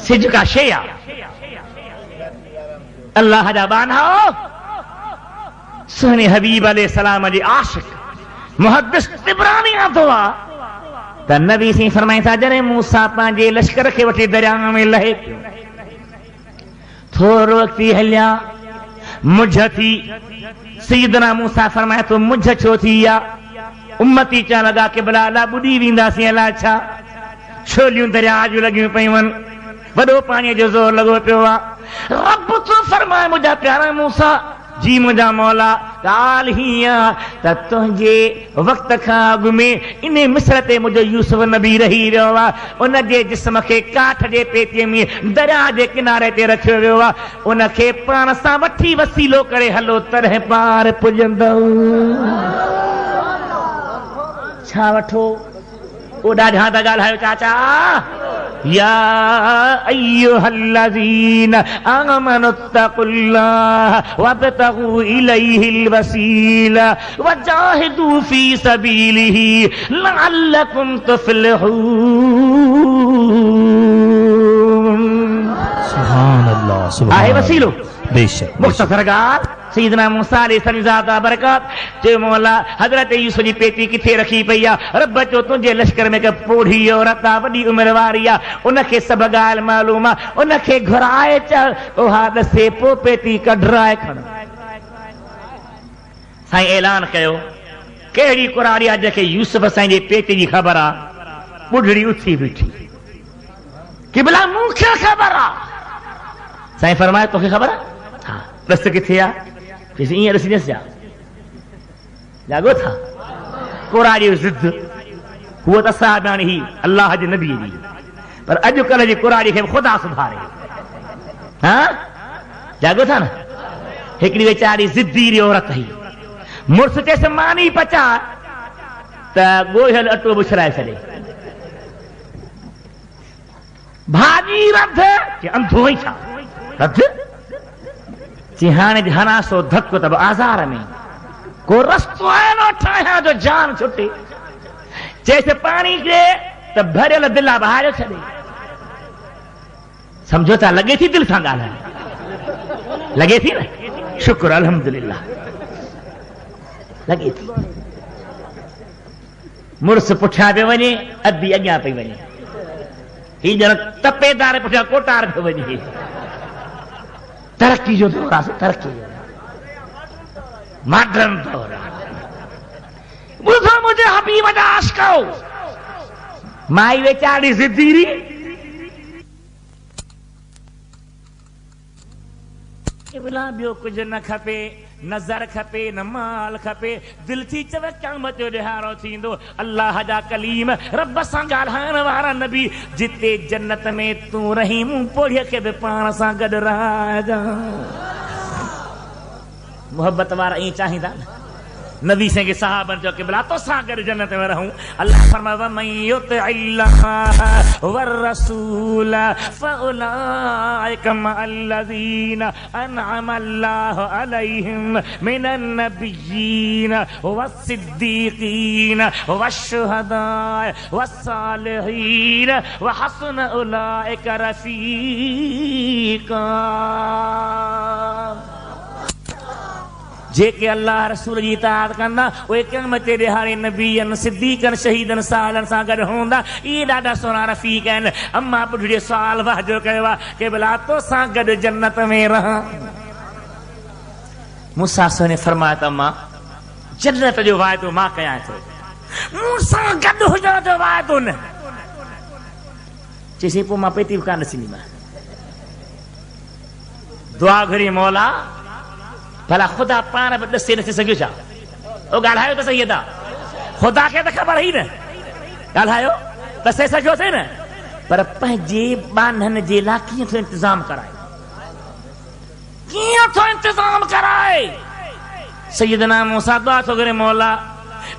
S1: सिज का शे आहे? अल्लाह जा बाना सुहिणे हबीब अलैहिस्सलाम जे आशिक मुहद्दिस तिबरानी आंदो आहे त नबी सी फरमाइनि था, जॾहिं मूसा पंहिंजे लश्कर खे वठी दरिया में लहे पियो, थोरो वक़्तु हलिया, मुझ थी। सैयदना मूसा फरमाए थो मुझ छो थी आहे? उम्मती चवण लॻा कि भला अला ॿुॾी वेंदासीं, अला छा? छोलियूं दरिया जूं लॻियूं पयूं आहिनि, वॾो पाणीअ जो ज़ोर लॻो पियो आहे। रब तो फरमाए मुंहिंजा प्यारा मूसा जी मुंहिंजा मौला, ॻाल्हि हीअं त तुंहिंजे वक़्त खां अॻु में इन मिस्र ते मुंहिंजो यूसुफ नबी रही वियो आहे, उन जे जिस्म खे काठ जे पेतीअ में दरिया जे किनारे ते रखियो वियो आहे, उन खे पाण सां वठी वसीलो करे हलो, तॾहिं पार पुॼंदो। छा वठो? ओॾा ॾाढा था ॻाल्हायो चाचा। या अय्युहल्लज़ीन आमनुत्तक़ुल्लाह वब्तगू इलैहिल वसीला वजाहिदू फी सबीलिही लअल्लकुम तुफ्लिहून।
S2: सुभान अल्लाह, सुभान
S1: आहे वसीलो
S2: बेशक।
S1: मुख्तसर ॻाल्हि, सैयदना मूसा अलैहि ज़ाता बरकत चयो मौला हज़रत यूसुफ जी पेटी किथे रखी पई आहे? रब चयो तुंहिंजे लश्कर में हिकु पोढ़ी औरत आहे, वॾी उमिरि वारी आहे, उनखे सभु ॻाल्हि मालूम आहे, उनखे घुराए चल, उहा ॾसे पोइ पेटी कढराए खण। साईं ऐलान कयो, कहिड़ी कुरारी आहे जंहिंखे यूसुफ साईं जे पेटी जी ख़बर आहे? ॿुढड़ी उथी बीठी कि भला मूंखे ख़बर आहे। साईं फरमाए तोखे ख़बर आहे? हा। ॾस किथे आहे? ईअं ॾिसी ॾिस जागो था। कुरारी ज़िद हूअ त असां ॼाणी ही अल्लाह जे नबी जी, पर अॼुकल्ह जी कुरारी खे ख़ुदा सुधारे। हा जागो था न। हिकिड़ी वीचारी ज़िद्दी औरत हुई, मुड़ुस चयसि मानी पचा त ॻोहियल अटो बुछराए छॾे। भाॼी रध कि अंधो ई छा रध? हाणे हना सो धक त आज़ार में को रस्तो आहे न ठाहियां जो जान छुटे। चइसि पाणी खे त भरियल दिला ॿाहिरि छॾे। सम्झो था लॻे थी दिलि सां ॻाल्हाए? लॻे थी न? शुक्र अल्हम्दुलिल्लाह लॻे थी। मुड़ुस पुठियां पियो वञे, अधी अॻियां पई वञे, ही ॼण तपेदार पुठियां कोटार पियो वञे। तरक्की जो दौर आहे, तरक्की जो मॉडर्न दौर आहे। ॿुधो मुंहिंजे हबीब जा आशिको, माई वीचारी ज़िद्दी ॿियो कुझु न खपे, नज़र खपे न माल खपे, दिलि थी चवे क़यामत जो ॾिहाड़ो थींदो। अल्लाह जा कलीम रब सां ॻाल्हाइण वारा नबी, जिते जन्नत में तूं रही मूं पोड़ीअ खे बि पाण सां गॾु रहाइजां। मोहबत वारा ईअं चाहींदा न, नबी से के सहाबन जो के बिला तो सागर जन्नत में रहूं। अल्लाह फरमावा मन युतिल्लाह वर रसूल फउलाइका मअल्लज़ीना अनअमा अल्लाहु अलैहिम मिनन नबिय्यीन वस्सिद्दीक़ीन वश्शुहदा वस्सालिहीन व हसन उलाइका रफ़ीक़ा। जेके अल्लाह रसूल जी इताअत कंदा उहे क़यामत जे ॾिहाड़े नबीअनि सिद्दीक़नि शहीदनि सालनि सां गॾु हूंदा। इहे ॾाढा सोना रफ़ीक़ आहिनि। अम्मा ॿुढड़ीअ सुवाल वाजो कयो आहे के भला तोसां गॾु जन्नत में रहां। मूंसां ने फरमाया त अम्मा जन्नत जो वाइदो मां कयां थो, मूंसां गॾु हुजण जो वाइदो न। चईसीं पोइ मां पेती बि कान ॾिसंदीमांइ। दुआ घुरी मौला भला खुदा पाण बि ॾसे नथी सघियो छा? ओ ॻाल्हायो त सही था, खुदा खे त ख़बर ई न, ॻाल्हायो ॾसे सघियोसीं न, पर पंहिंजे ॿाननि जे लाइ कीअं थो इंतज़ाम कराए, कीअं थो इंतज़ाम कराए। सैयदना मूसा दुआ थो करे मौला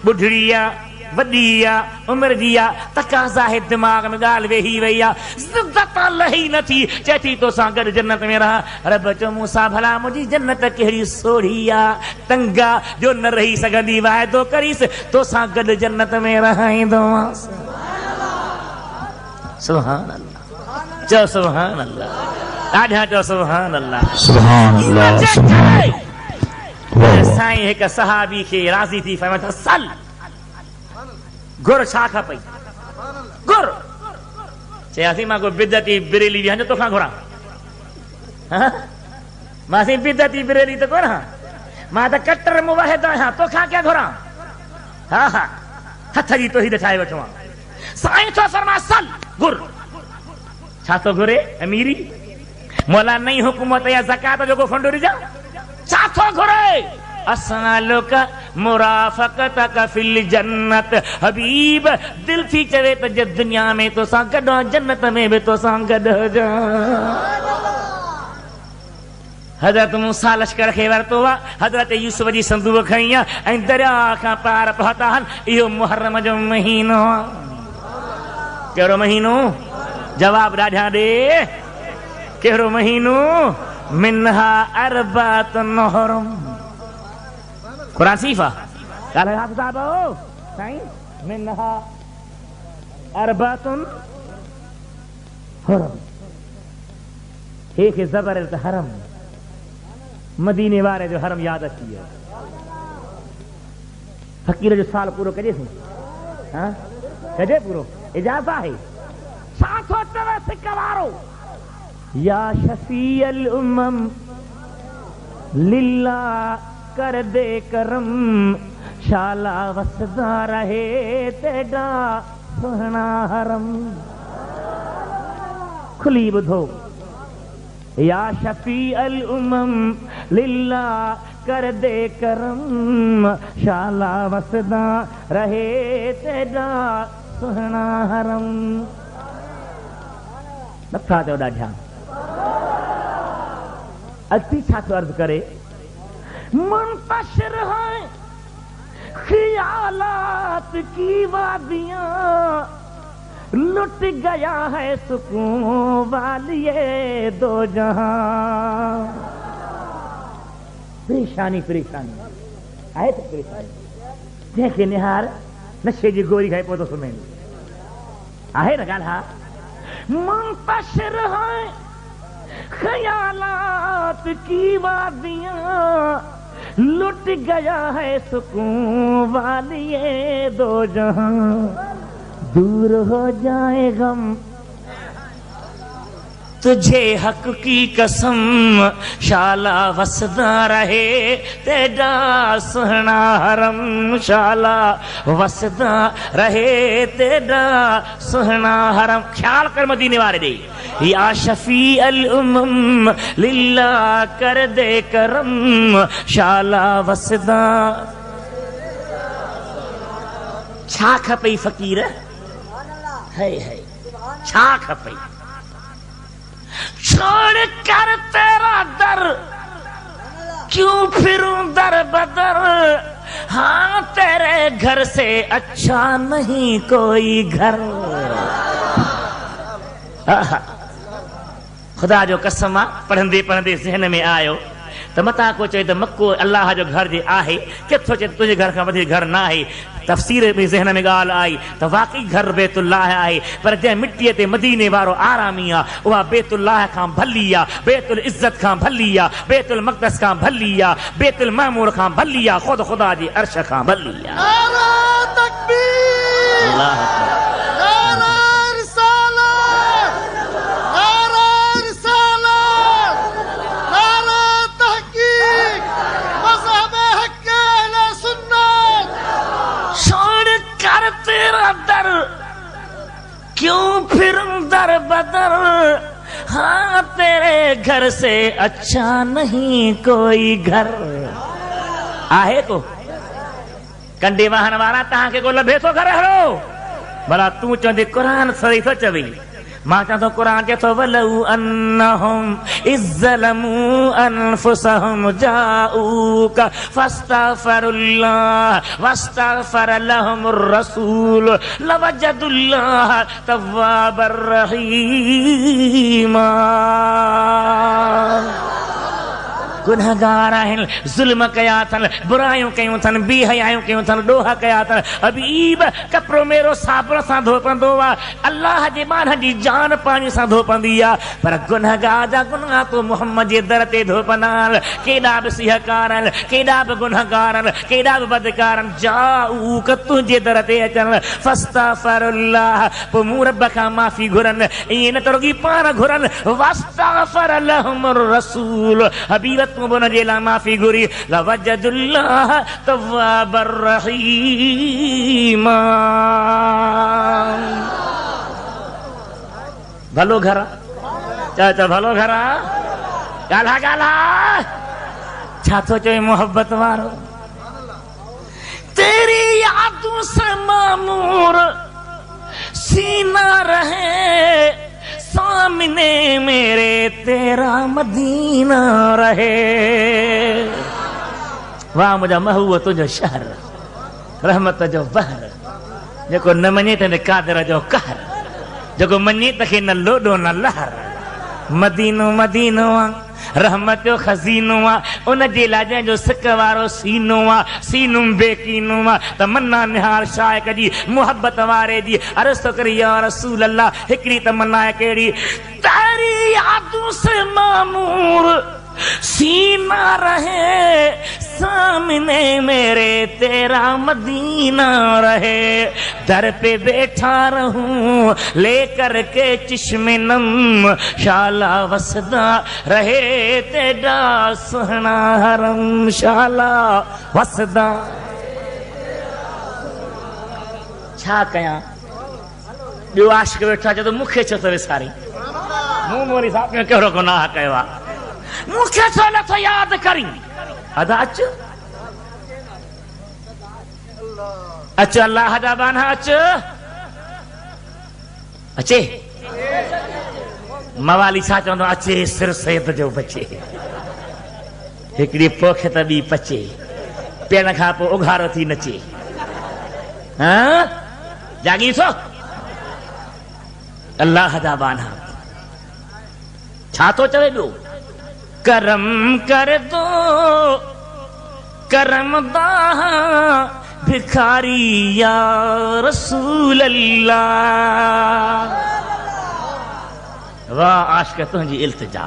S1: ॿुढड़ी आहे वॾी आहे उमिरि जी आहे तकाज़ा आहे दिमाग़ में ॻाल्हि वेही वई आहे ज़िदत लही नथी चए थी तोसां गॾु जन्नत में रहां। रब चयो मूसा भला मुंहिंजी जन्नत कहिड़ी सोढ़ी आहे तंग आहे जो न रही सघंदी, वाइदो करीसि तोसां गॾु जन्नत में रहाईंदोमांसि। सुभान अल्लाह चओ सुभान अल्लाह, ॾाढा चओ सुभान अल्लाह
S2: सुभान अल्लाह सुभान।
S1: साईं हिकु सहाबी खे राज़ी थी फरमाया सल गुर छा खपई, गुर चयासीं मां कोई बिदती बिरेली वञो तोखां घुरां, मां बिदती बिरेली त कोन, मां त कटर मुवाहिद आहियां तोखां क्या घुरां। हा हा हथ जी तोहीद ठाहे वठो आहे। साईं थो फरमाए सल गुर, छा थो घुरे? अमीरी मौला नई हुकूमत या ज़कात जो को फंड ॾिजां, छा थो घुरे? असअलुका मुराफ़क़तक फिल जन्नत, हबीब दिल थी चवे त जे दुनिया में तोसां गॾु आहियां जन्नत में बि तोसां गॾु हुजां। हज़रत मूसा लश्कर खे वरितो आहे, हज़रत यूसुफ जी संदूक खई आहे ऐं दरिया खां पार पहुता आहिनि। इहो मुहर्रम जो महीनो आहे। कहिड़ो महीनो? जवाब ॾाढा ॾे, कहिड़ो महीनो? मिनहा अरबातुन हुरुम। कुरान सीफा ॻाल्हायो हाफ़िज़ साहब साईं मिनहा अरबातुन हुरुम, हेखे ज़बरदस्त हरम, मदीने वारे जो हरम यादि अची वियो। फ़कीर जो साल पूरो कजेसि, हा कजे पूरो, इजाज़त आहे। छा थो चवे सिक वारो? या शफ़ीअल उम्मम लिल्लाह कर दे करम, शाला वसदा रहे तेरा सुहना हरम। खुली ॿुधो, या शफ़ीअल उम्मम लिल्लाह कर दे करम, शाला वसदा रहे तेरा सुहना हरम। नथा चओ ॾाढा, अती छा थो अर्ज़ करे? मुंतशिर है ख्यालात की वादियां, लुट गया है सुकून वालिए दो जहां। परेशानी परेशानी आहे त परेशानी, जंहिंखे निहार नशे जी गोरी खाई पोइ थो सुम्हे, आहे न ॻाल्हि? हा मुंतशिर है ख्यालात की वादियां, लुट गया है सुकून वालिए दो जहां। दूर हो जाए गम तुझे हक की कसम, शाला वसदा रहे तेरा सुहना हरम, शाला वसदा रहे तेरा सुहना हरम। ख्याल कर मदीने वाले दे, या शफी अल उम्म लिल्लाह कर दे करम, शाला वसदा। छा खपई फ़कीर? है छा खपई? छोड़ कर तेरा दर क्यों फिरूं दर बदर, हाँ तेरे घर से अच्छा नहीं कोई घर। खुदा जो कसम आहे, पढ़ंदे पढ़ंदे ज़हन में आयो त मता को चए त मक्को अल्लाह जो घर जे आहे, किथो चए तुझे घर खां वधीक घर न आहे। तफ़सीर में ज़हन में ॻाल्हि आई त वाक़ई घर बैतुल्लाह आहे, पर जंहिं मिटीअ ते मदीने वारो आरामी आहे उहा बैतुल्लाह खां भली आहे, बैतुल इज़्ज़त खां भली आहे, बैतुल मक़दस खां भली आहे, बैतुल मामूर खां भली आहे, ख़ुद खुदा जी अर्श खां भली आहे।
S3: नारा तकबीर,
S1: अल्लाह अकबर।
S3: नारा रिसालत, नारा रिसालत, नारा तहकीक, मज़हब हक़ अहले सुन्नत।
S1: छोड़ कर तेरा दर, क्यों फिर दर बदर, हाँ तेरे घर से अच्छा नहीं कोई घर आहे को। कंडे वाहन वारा तव्हांखे को लभे थो घर हलो, भला तूं चवंदे क़ुरान सही थो चवे, मां चवां थो क़ुरान चए थो वलऊ अन्नहुम इज़्ज़लमू अनफुसहुम जाऊक फस्तग़फरुल्लाह वस्तग़फर लहुमुर रसूल लवजदुल्लाह तव्वाबर रहीमा। गुनहगार आहिनि, ज़ुल्म कया अथनि, बुरायूं कयूं अथनि, बेहयायूं कयूं अथनि, ॾोह कया अथनि। हबीब कपिड़ो मेरो साबुण सां धोपंदो आहे, अल्लाह जे ॿारनि जी जान पाणी सां धोपंदी आहे, पर गुनहगार जा गुनाह तो मुहम्मद जे दर ते धोपंदा आहिनि। केॾा बि सिहकार आहिनि, केॾा बि गुनहगार आहिनि, केॾा बि बदकार आहिनि, जाऊक तुंहिंजे दर ते अचनि फस्तग़फरुल्लाह, पोइ मूं रब खां माफ़ी घुरनि, ईअं न त रुॻी पाण घुरनि, वस्तग़फर लहुमुर रसूल, हबीब तूं बि हुनजे लाइ माफ़ी घुरी, लवजदुल्लाह तव्वाबर रहीमा। भलो घर आहे, भलो घर आहे, ॻाल्हा ॻाल्हा छा थो चए मोहब्बत वारो। तेरी यादों से मामूर सीना रहे, सामने मेरे तेरा मदीना रहे। वाह मुझा महबूब तुझो शहर, रहमत जो बहर, जेको न मञे त कादर जो कहर, जेको मञे त खे न लोॾो न लहर। मदीनो मदीनो आहे, रहमत जो खज़ीनो आहे, उन जे लाइ जंहिंजो सिक वारो सीनो आहे, सीनुम बेकीनो आहे, त मन्ना निहार शाइक जी मोहब्बत वारे जी अर्ज़ तो करी या रसूल अल्लाह, हिकिड़ी तमन्ना आहे कहिड़ी, तेरी यादों से मामूर सीना रहे, सामने मेरे तेरा मदीना रहे, दर पे बैठा रहूं लेकर के चिश्मे नम, शाला वसदा रहे तेरा सुहना हरम, शाला वसदा। छा कयां ॿियो आशिक़ वेठा चए त मूंखे छो थो विसारी, मूं मोरी साहब में कहिड़ो गुनाह कयो आहे, मूंखे छो नथो यादि करी। अदा अच अच अल्लाह जा बाना अच अचे। मवाली छा चवंदो अचे सिर सैद जो बचे, हिकिड़ी पोख त ॿी पचे, पीअण खां पोइ उघारो थी नचे। हाँ जागी सो अल्लाह जा बाना छा थो चवे ॿियो, करम कर दो करम दाह भिखारी या रसूल अल्लाह। वाह आशिक़ तुंहिंजी इल्तिजा,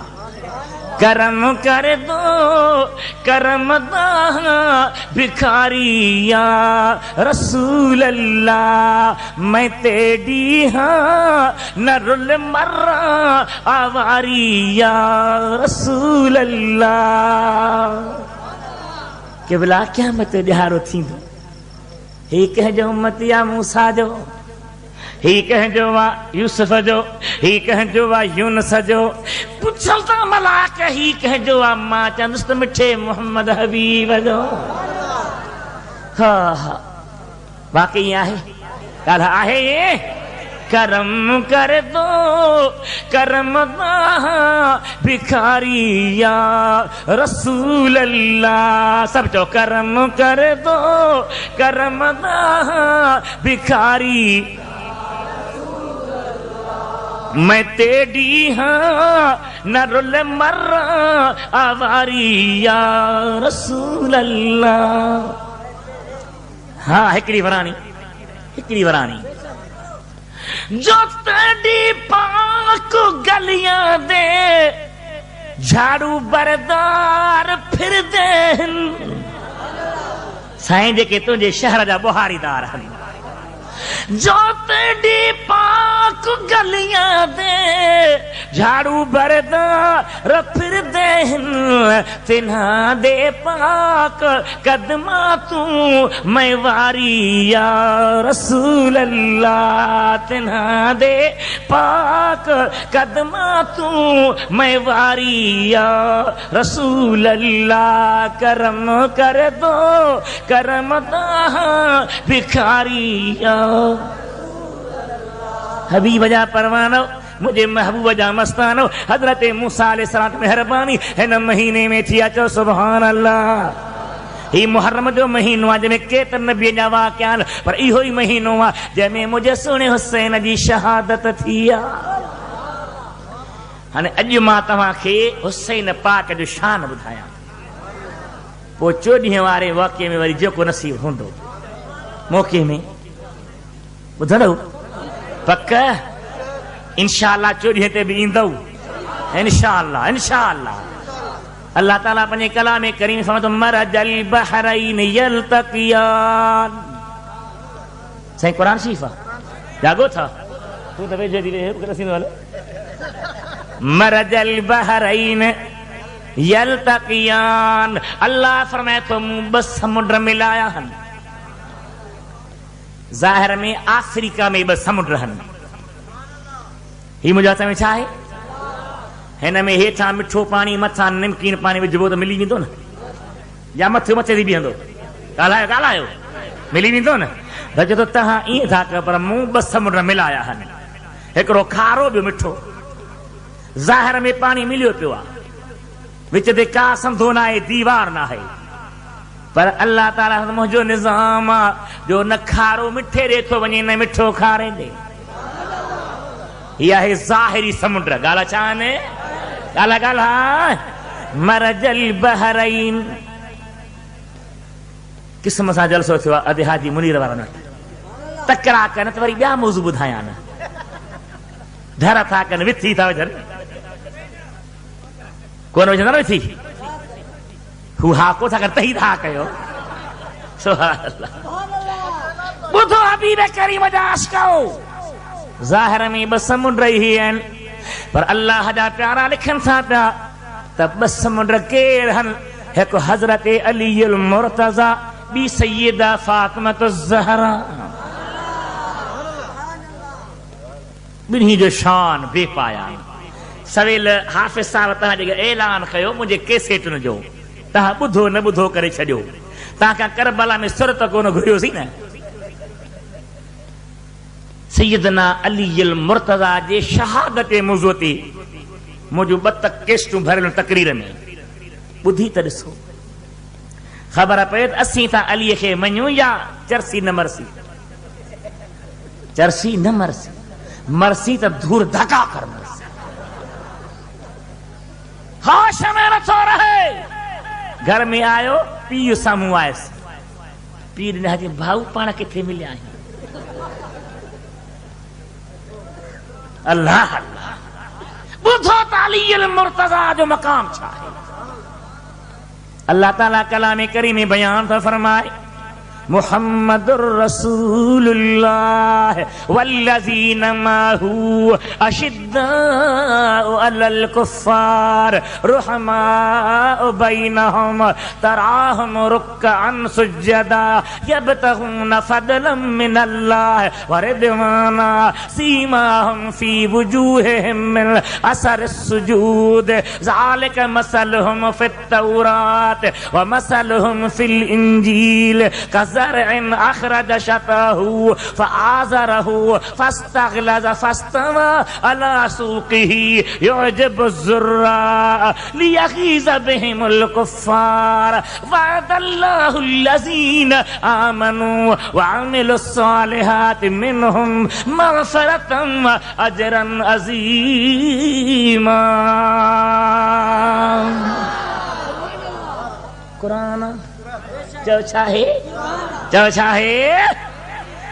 S1: करम कर दो करम दाह भिखारी या रसूल अल्लाह, मैं तेरी हाँ न रुल मर्रा आवारी या रसूल अल्लाह। क़िबला क़यामत ॾियारो थींदो, ही कंहिंजो उम्मती आहे मूसा जो, ही कंहिंजो आहे यूसुफ जो, ही कंहिंजो आहे यूनुस जो, पुछल त मलाक ही कंहिंजो आहे, मां चंदुसि त मिठे मोहम्मद हबीब जो। हा हा वाकई आहे, ॻाल्हि आहे करम कर दो करम भिखारी या रसूल अल्लाह। सब चो करम कर दो करम भिखारी मैं तेरी हाँ न रुल मर आवारी या रसूल अल्लाह। हाँ हिकड़ी वरानी जो तेरी पाक गलियां दे झाड़ू बरदार फिर दे साईं जेके तुंहिंजे शहर जा बुहारीदार हली जो तेरी पाक गलियां दे झाड़ू बरदार फिर दे तिन्हा दे पाक कदमा तू मैं वारी या रसूल अल्लाह। तिन्हा दे पाक कदमा तू मैं वारी या रसूल अल्लाह। करम कर दो करम भिखारी या हबीब जा परवानो मुझे महबूब जा मस्तानो हजरत मूसा अलैहिस्सलाम मेहरबानी हिन महीने में थी अचो सुभान अल्लाह। ही मुहर्रम जो महीनो आहे जंहिंमें केतिरनि नबी जा वाक़िया आहिनि पर इहो ई महीनो आहे जंहिंमें मुंहिंजे सुहिणे हुसैन जी शहादत थी आहे। हाणे अॼु मां तव्हांखे हुसैन पाक जो शान ॿुधायां पोइ 14 वारे वाक़िए में वरी जेको नसीब हूंदो मौक़े में ॿुधंदव पक इंशाअल्लाह 14 ते बि ईंदव इंशाअल्लाह इंशाअल्लाह। अल्लाह ताला पंहिंजे कलाम करीम फरमातो मरजल बहरैन यल्तक़ियान। साईं क़ुरान शरीफ़ जागो था तू त वेझे थी रसीद वालो मरजल बहरैन यल्तक़ियान। अल्लाह फरमाए तो मूं ॿ समुंड मिलाया आहिनि ज़ाहिर में अफ्रीका में 2 समुंड आहिनि। ही मुंहिंजे हथ में छा आहे हिन में हेठां मिठो पाणी मथां नमकीन पाणी विझबो त मिली वेंदो न या मथे थी बीहंदो ॻाल्हायो मिली वेंदो न रज तो तव्हां ईअं था कयो पर मूं 2 समुंड मिलाया आहिनि हिकिड़ो खारो ॿियो मिठो। ज़ाहिर में पाणी मिलियो पियो आहे विच ते का संधो न आहे दीवार न आहे पर अल्लाह ताला मुंहिंजो निज़ाम आहे जो न खारो मिठे ॾे थो वञे न मिठो खारे ॾे। हीअ आहे ज़ाहिरी समुंड ॻाल्हि छा आहिनि ॻाल्हि मरजल बहरैन क़िस्म सां जलसो थियो आहे अधे हाजी मुनीर वारनि वटि तकरा कनि त वरी ॿिया मौज़ू ॿुधायां न धर था कनि विथी था विझनि कोन विझंदा न विथी हू हा को था कर तही था कयो सुभान अल्लाह। ॿुधो हबीब करीम जा आशिक़ो ज़ाहिर में 2 समुंड ही आहिनि पर अल्लाह जा प्यारा लिखनि था पिया त 2 समुंड केर आहिनि हिकु हज़रत अली अल मुर्तज़ा ॿी सय्यदा फातिमा ज़हरा। ॿिन्ही जो शान बेपाया। सवेल हाफ़िज़ साहब तव्हां जेके ऐलान कयो मुंहिंजे कैसेटुनि जो तव्हां ॿुधो न ॿुधो करे छॾियो तव्हांखां करबला में सुर त कोन घुरियोसीं न। सैयदना अली अल मुर्तज़ा जे शहादत मौज़ूअ ते मुंहिंजूं 2 केस्टूं भरियल तकरीर में ॿुधी त ॾिसो ख़बर पए त असीं था अलीअ खे मञूं या चरसी न मरसी। चरसी न मरसी मरसी त धूर धका कर मरसी होश में नथो रहे। घर में आयो पीउ साम्हूं आयसि पीउ ॾिना जे भाऊ पाण किथे मिलिया आहियूं। अल्लाह अल्लाह ॿुधो त अली अल मुर्तज़ा जो मक़ाम छा आहे। अल्लाह ताला कलाम करीम में बयान था फरमाए मुहम्मदुर रसूलुल्लाह वल्लज़ीना माहू अशिद्दाउ अलल कुफ्फार रुहमाउ बैनहुम तराहुम रुक्अन सुज्जदा यब्तगूना फदलन मिनल्लाह व रिदवाना सीमाहुम फी वुजूहिहिम मिन असरिस सुजूद ज़ालिका मसलुहुम फित तौरात व मसलुहुम फिल इंजील कज़रइन अखरज शतहू फआज़रहू फस्तग़लज़ फस्तवा अला सूक़िही युजिबु ज़ुर्राअ लियग़ीज़ बिहिमुल कुफ़्फ़ार वअदल्लाहु लज़ीना आमनू वअमिलुस्सालिहाति मिनहुम मग़फ़िरतन व अजरन अज़ीमा। कुरान जो चाहे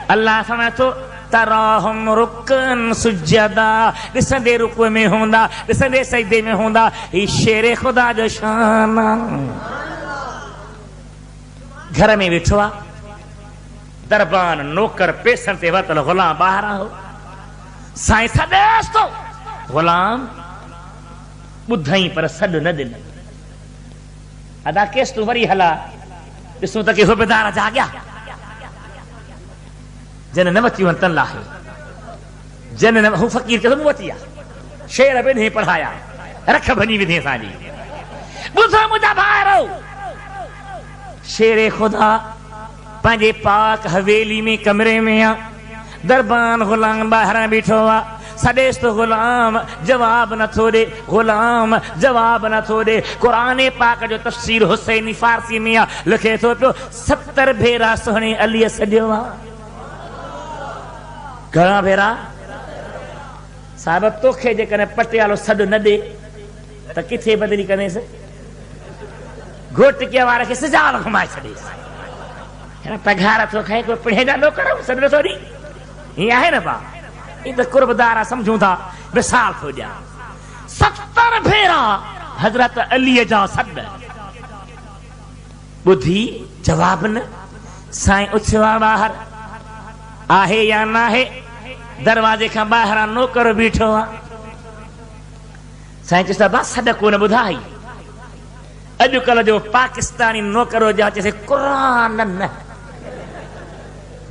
S1: अल्लाह फरमाए तो तराहुम रुकन सुजदा, ॾिसंदे रुकू में हूंदा, ॾिसंदे सजदे में हूंदा। ही शेर खुदा जो शान। घर में वेठो आहे, दरबान नौकर पेसनि ते वरतल ग़ुलाम ॿाहिरां हो। साईं सॾेसि थो, ग़ुलाम ॿुधई पर सॾु न ॾिनई। अदा केस तूं वरी हला, ॾिसूं त के सूबेदार जाॻिया, जन न वती वञ तन लाहे, जन न हू फ़क़ीर खे मूं वती आहे, शेर ॿिन्ही पढ़ाया, रख भञी विधी असांजी। ॿुधो मुंहिंजा भाइरो, शेरे ख़ुदा पंहिंजे पाक हवेली में कमरे में आहे, दरबान ग़ुलाम ॿाहिरां बीठो आहे। सॾेसि तो ग़ुलाम जवाब नथो ॾे, ग़ुलाम जवाब नथो ॾे। क़ुरान पाक जो तफ़सीर हुसैनी फ़ारसी में आहे, लिखे थो पियो 70 भेरा सुहिणे अलीअ सॼियो आहे। घणा भेरा? साहिब तोखे जेकॾहिं पटियालो सॾु न ॾे त किथे बदिली कंदेसि? घोटिकीअ वारे खे सिजाल घुमाए छॾेसि। पघार थो खाए, कोई पिणे जा नौकर सॾु नथो ॾे, हीअं आहे न भाउ? ई त कुर्बदार सम्झूं था, मिसाल थो ॾियां। 70 भेरा हज़रत अलीअ जा सॾ ॿुधी जवाब न। साईं उथियो आहे ॿाहिरि, आहे या न आहे? दरवाजे खां ॿाहिरां नौकर बीठो आहे। साईं चयसि बस सॾ कोन ॿुधाई। अॼुकल्ह जो पाकिस्तानी नौकर जा चइसि क़ुरान न,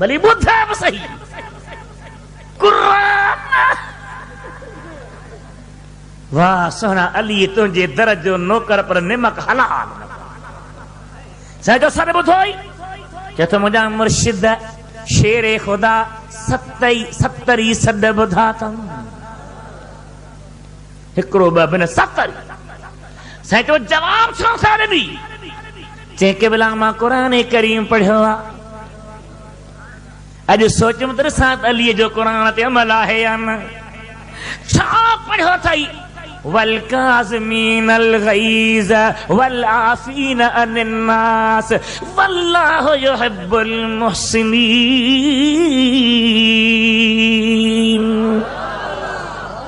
S1: भली ॿुधाए बि सही क़ुरान। वाह सोना अली तुंहिंजे दर जो नौकर पर निमक हलाल। साईं जो सॾ ॿुधोई, चए थो मुंहिंजा मुर्शिद शेरे ख़ुदा 70 सॾ ॿुधा अथऊं, हिकिड़ो ॿ बिन 70। साईं चयो जवाब छो था ॾिनी? चई के बिला मां क़ुरान करीम पढ़ियो आहे। अॼु सोचुमि त ॾिसां अलीअ जो क़ुरान ते अमल आहे या न। छा पढ़ियो अथई? वल काज़िमीनल ग़ैज़ वल आफ़ीन अनिन नास वल्लाहु युहिब्बुल मुहसिनीन।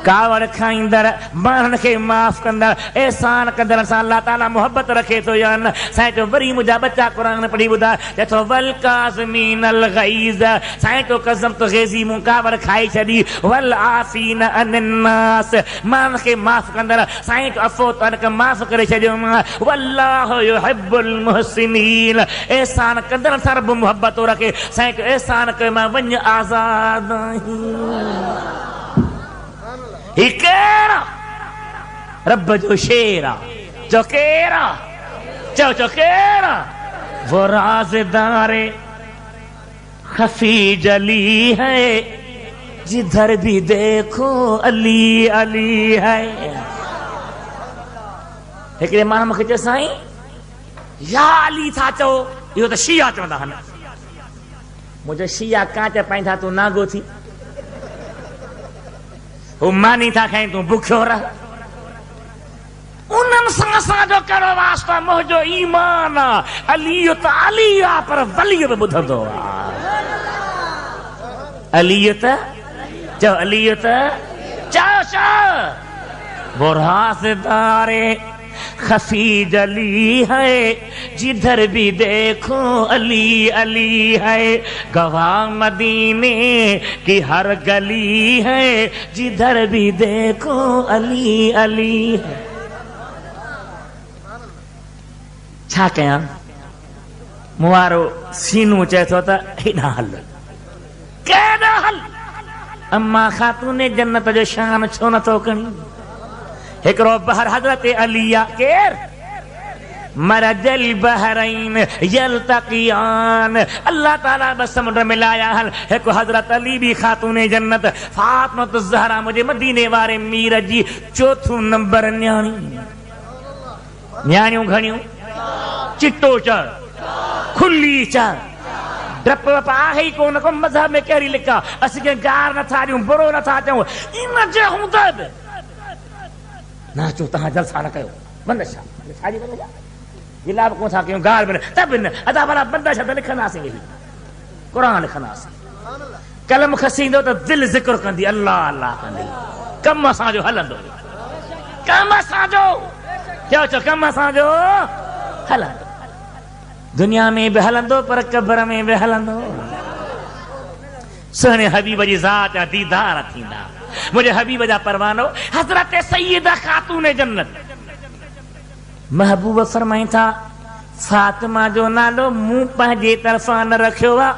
S1: कावड़ खाईंदड़, माण्हुनि खे माफ़ कंदड़, एहसान कंदड़ सां अल्लाह ताला मोहबत रखे थो या न? साईं चयो वरी मुंहिंजा बच्चा क़ुरान पढ़ी ॿुधाए। चए थो वल काज़िमीनल ग़ैज़, साईं तो कसम तो ग़ैज़ी मूं कावड़ खाई छॾी। वल आफ़ीन अनिन नास, माण्हुनि खे माफ़ कंदड़, साईं तो अफ़ो तनक माफ़ करे छॾियो मां। वल्लाहु युहिब्बुल मुहसिनीन, एहसान कंदड़ सां रब मोहबत थो रखे। साईं चयो एहसान कयो मां, वञ आज़ाद आहीं। ही केरा रब जो शेर आ, जो केरा चो केरा? वो राज़दारे खफी जली है, जिधर भी देखो अली अली है। हिकिड़े माण्हू मूंखे चयो साईं या अली था चओ, इहो त शिया चवंदा आहिनि। मुंहिंजो शिया कांच पाईंदा तूं नागो थी, हू मानी था खाई तूं बुखियो रह। उन्हनि सां असांजो कहिड़ो वास्तो? मुंहिंजो ईमान आहे अली त अली आहे, पर वली बि ॿुधंदो आहे। अली त चओ, अली त चओ। वो राज़दारे खफी जली है, जिधर भी देखो अली अली है। गवाह मदीने की हर गली है, जिधर भी देखो अली अली है। छा कयां? मुवारो सीनू चए थो त हेॾां हल, केॾां हल। अम्मा ख़ातून जन्नत जो शान छो नथो खणी? हिकिड़ो बहर हज़रत अली आहे। केर? मरजल बहरैन यल्तक़ियान। अल्लाह ताला बस समुद्र में लाया हल एक हजरत अली भी खातूने जन्नत फातिमा ज़हरा मुझे मदीने वारे मीर जी चौथो नंबर न्याणी न्याणियों घणियों चिट्टो चढ़ खुली चढ़ डप वप आहे ही कोन को मज़हब में कहिड़ी लिखा असीं के गार नथा ॾियूं बुरो नथा चऊं इन जे हूंदे बि नाचो तव्हां जलसा न कयो बंदिश छाजी बंदिश गिला बि कोन था कयूं गार बि न त बि न अदा भला बंदिश त लिखंदासीं वेही क़ुर लिखंदासीं कलम खसींदो त दिलि ज़िक्र कंदी अल्लाह अल्लाह कंदी कमु असांजो हलंदो कमु असांजो चओ चओ कमु असांजो हलंदो दुनिया में भी हलंदो पर कब्र में भी हलंदो सुहिणे हबीब जी ज़ात जा दीदार थींदा मुझे हबीब जा परवानो हजरत सैयदा खातून जन्नत महबूब फरमाई था फातिमा जो नालो मूं पंहिंजे तरफ़ां न रखियो आहे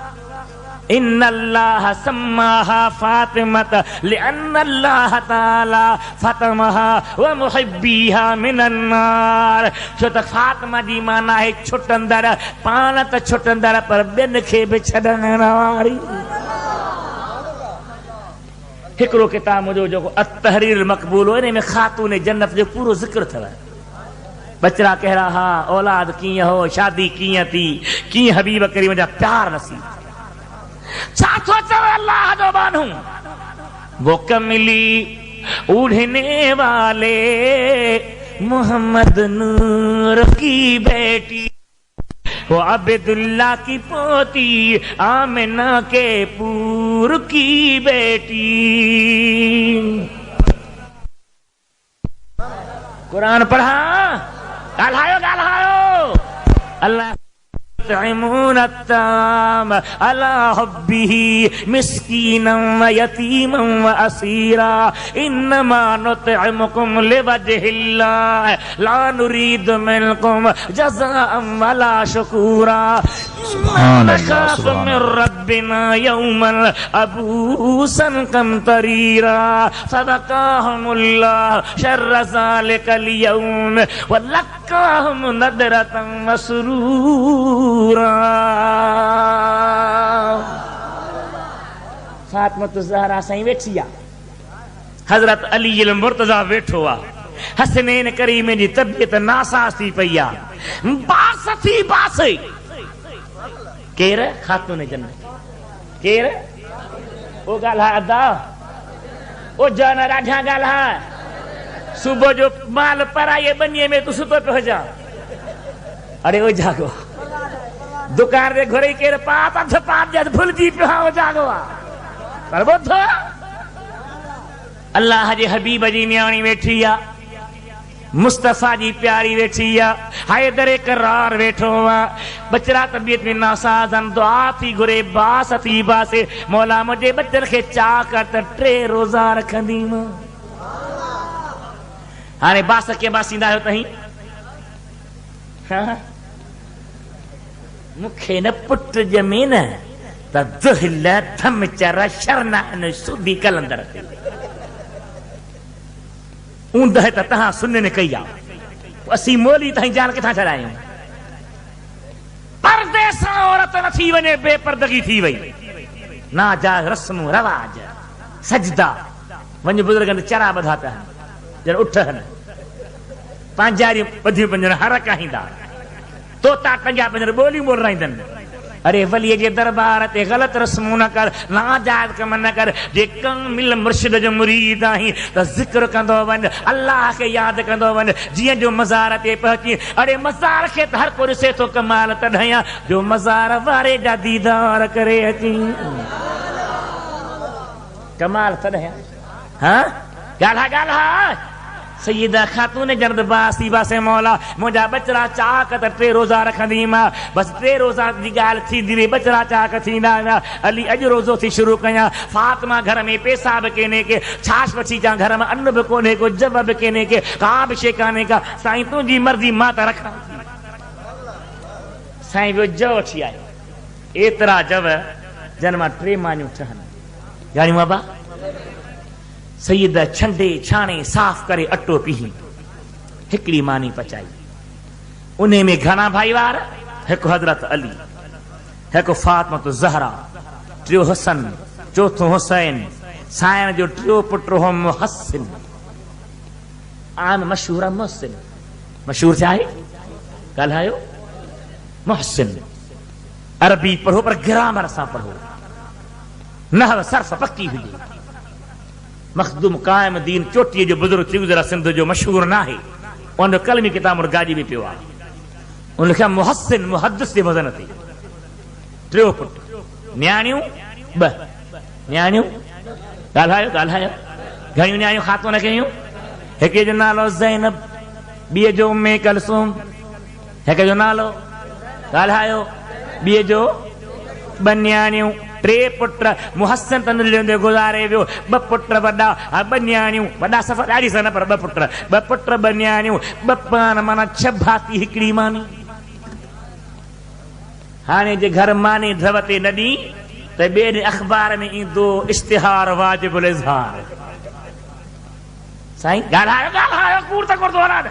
S1: इन्नल्लाह सम्माहा फातिमत लिअन्नल्लाह ताला फतमहा व मुहिब्बीहा मिनन्नार छो त फातिमा जी माना आहे छुटंदड़ पाण त छुटंदड़ पर ॿियनि खे बि छॾण वारी हिकिड़ो किताब मुंहिंजो जेको अतहरीर मक़बूल हो इन में खातून जन्नत जो पूरो ज़िक्र अथव बचड़ा कहिड़ा हा औलाद कीअं हो शादी कीअं थी कीअं हबीब करीम जा प्यार नसीब छाथो चवे अल्लाह जो बानू वो कमली उड़ने वाले मोहम्मद नूर की बेटी वो अब्दुल्ला की पोती आमिना के पूर की बेटी कुरान पढ़ा गाल्हायो गाल्हायो अल्लाह युतइमून अत्ताम अला हुब्बिही मिस्कीनम व यतीमम व असीरा इन्नमा नुतइमुकुम लिवजहिल्लाह ला नुरीदु मिनकुम जज़ाअम वला शुकूरा नखाफ मिन रब्बिना यौमन अबूसन कमतरीरा सदकाहुमुल्लाह शर्र ज़ालिकल यौम व लक्काहुम नदरतन मसरूरा। फातिमा ज़हरा साईं वेठी आहे हज़रत अली मुर्तज़ा वेठो आहे हसनैन करीम जी तबियत नासाज़ थी पई आहे बास थी बास केर खातून जन्नत केर ओ ॻाल्हाए अदा ओ जान ॾाढा ॻाल्हाए सुबुह जो माल पराए बनीअ में तूं सुतो पियो हुजां अरे ओ जागो दुकान ते घुरे केर पाप अध पाप जद भुलिजी पियो ओ जागो आहे पर ॿुध अल्लाह जे हबीब जी न्याणी वेठी आहे मुस्तफ़ा जी प्यारी वेठी आहे हैदर करार वेठो आहे बचड़ा तबियत में नासाज़न दुआ थी घुरे बास थी बासे मौला मुझे बचर खे चाह कर त 3 रोज़ा रखंदी मां हाणे बास के बासींदा आहियो तहीं मूंखे न पुट ॼमे न त दुहिल थम चर शरना सुधी कलंदर ऊंद है तहां सुन ने कई आहे असीं मोली ताईं जान किथां छॾायूं पर्दे सां औरत न थी वञे बेपर्दगी थी वई नाजायज़ रस्म रवाज सजदा वञ बुज़ुर्गनि चरा ॿधा पिया ॼण उठनि पंहिंजारियूं ॿधियूं पंहिंजनि हर काहींदा तोता टंगिया पंहिंजनि ॿोलियूं ॿोलाईंदनि अरे वलीअ जे दरबार ते ग़लति रस्मूं न कर नाजायज़ कम न कर जे कामिल मुर्शिद जो मुरीद आहीं त ज़िक्र कंदो वञ अल्लाह खे यादि कंदो वञ जीअं जो मज़ार ते पहुची अरे मज़ार खे त हर को ॾिसे थो कमाल तॾहिं जो मज़ार वारे जा दीदार करे अची कमाल तॾहिं हाँ ॻाल्हाए ॻाल्हाए सैयदा खातून जन्नत बासी बासे मौला मुंहिंजा बचड़ा चाक त 3 रोज़ा रखंदी मां बस 3 रोज़ा जी ॻाल्हि थींदी रही बचड़ा चाक थींदा अली अॼु रोज़ो थी शुरू कयां फातिमा घर में पैसा बि कोन्हे के छाछ वठी अचां घर में अन्न बि कोन्हे को जब बि कोन्हे के का बि शइ कान्हे का साईं तुंहिंजी मर्ज़ी मां त रखां साईं ॿियो जव वठी आयो एतिरा जव जन मां 3 मानियूं ठहनि यानी बाबा सैयद छंडे छाणे साफ़ करे अटो पीही हिकिड़ी मानी पचाई उन्हें में घना भाईवार, एक हजरत अली, एक फातिमा तो ज़हरा, टियों हसन, चौथों हुसैन, सायन जो टियों पुट हो मुहस्सिन। आम मशहूर मुहस्सिन, मशहूर चाहे कल आयो मुहस्सिन। अरबी पढ़ो पर ग्रामर सा पढ़ो, नहव सरफ पक्की हुई। मखदूम कायम दीन चोटी जो बुजुर्ग थी गुजरा सिंध जो मशहूर ना है, उन कलमी किताब और गाजी भी पियो आहे। उन लिखा मुहस्सिन मुहद्दिस जी मदन थी। टियों पुट न्याणियूं ब न्याणियूं ॻाल्हायो घणियूं न्याणियूं खातो न कयूं। हिक जो नालो ज़ैनब, ॿिए जो उम्मे कलसूम, हिक जो नालो ॻाल्हायो, ॿिए जो ॿ न्याणियूं, टे पुट मुहस्सिन तंदुरुस्ती गुज़ारे वियो। ॿ पुट वॾा, ॿ न्याणियूं, वॾा सफ़ा ॾाढी सन पर ॿ पुट, ॿ न्याणियूं, ॿ पान, माना 6 भाती हिकिड़ी मानी। हाणे जे घर मानी धवते न ॾी त ॿिए ॾींहुं अख़बार में ईंदो इश्तिहार वाजिबुल इज़हार। साईं ॻाल्हायो कूड़ त कोन थो हलां।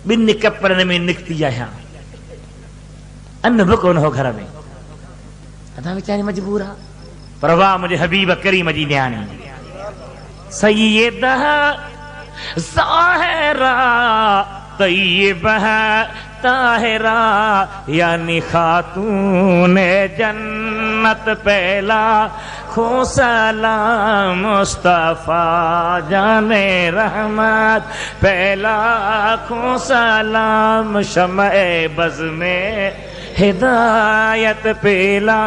S1: ॿिनि कपड़नि में निकिती आहियां, अन्न बि कोन हो घर में, अदा वीचारी मजबूर आहे। पर वाह मुंहिंजे हबीब करीम जी न्याणी सय्यदा ज़ाहिरा तय्यबा ताहिरा यानी खातून जन्नत पहला खो सलाम मुस्तफा जाने रहमत पहला खो सलाम शमए बज़ में हिदायत पहला।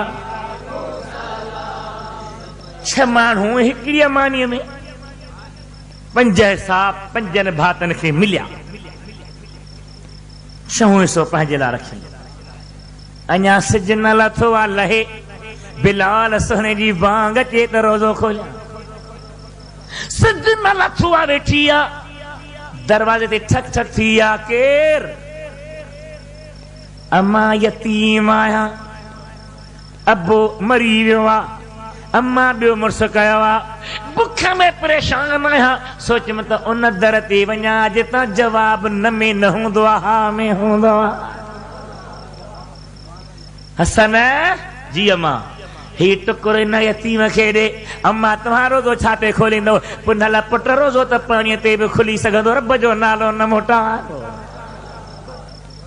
S1: 6 माण्हू हिकिड़ीअ मानीअ में 5 हिसाब 5 भातनि खे मिलिया। 6 हिसो पंहिंजे लाइ रखी। अञा सिज न लथो आहे लहे, बिलाल सुहिणे जी बांग अचे त रोज़ो खोलिया। सिज न लथो आहे वेठी आहे, दरवाज़े ते ठक ठक थी आहे। केर? अम्मा यतीम आहियां, अबो मरी वियो आहे, अम्मा ॿियो मुड़ुसु कयो आहे, बुख में परेशान आहियां। सोच में त उन दर ते वञा जितां जवाब न में न हूंदो आहे, हा में हूंदो आहे। हसन जी अम्मा ही टुकुर न यतीम खे ॾे। अम्मा तव्हां रोज़ो छा ते खोलींदो? पुनल पुट रोज़ो त पाणीअ ते बि खुली सघंदो, रब जो नालो न मोटायो।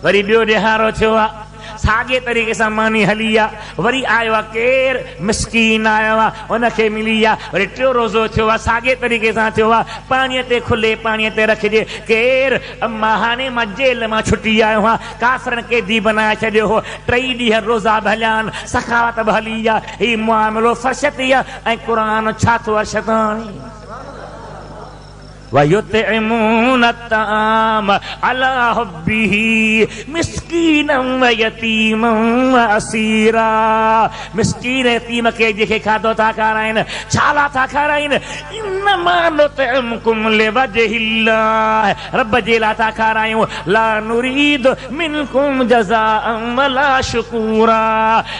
S1: वरी ॿियो ॾिहारो थियो आहे, साॻे तरीक़े सां मानी हली आहे। वरी आयो आहे केर? मिस्कीन आयो आहे, उनखे मिली आहे। वरी टियों रोज़ो थियो आहे, साॻे तरीक़े सां थियो आहे। पाणीअ ते खुले, पाणीअ ते रखिजे। केर? अम्मा हाणे मां जेल मां छुटी आयो आहियां, काफ़रनि कैदी बनाए छॾियो हो। 3 ॾींहं रोज़ा बि हलिया आहिनि, सखावत बि हली आहे। हीउ मुआमिलो फ़र्श ते आहे ऐं क़ुर छा थो अर्श ताणी। वयुतइमून अत्ताम अला हुब्बिही मिस्कीनम व यतीमम व असीरा। मिस्कीन यतीम खे जेके खाधो था खाराइनि, छाला था खाराइनि, इन्नमा नुतइमुकुम लिवजहिल्लाह, रब जे लाइ था खारायूं। ला नुरीद मिनकुम जज़ाअम वला शुकूरा,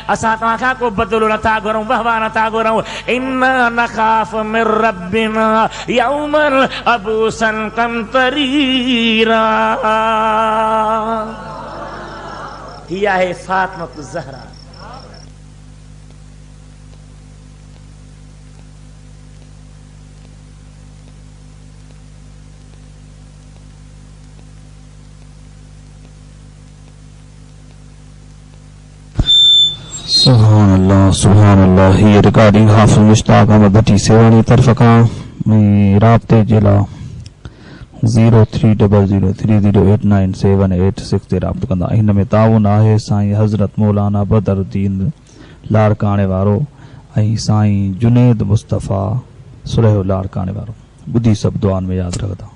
S1: असां तव्हां खां को बदिलो नथा घुरूं, वहवा नथा घुरूं। इन्ना नखाफ मिन रब्बिना यौमन अबूसन कमतरीरा। हिया है फातिमा ज़हरा।
S2: सुभान अल्लाह। ये रिकॉर्डिंग हाफिज़ मुश्ताक अहमद भट्टी सेवानी तरफ खां राब्ते जे लाइ 0300308978 ते राब्तो कंदा। हिन में ताउन आहे साईं हज़रत मौलाना बदरुद्दीन लाड़काणे वारो ऐं साईं जुनेद मुस्तफ़ा सुरह लाड़काणे वारो। ॿुधी सभु दुआनि में यादि रखंदा।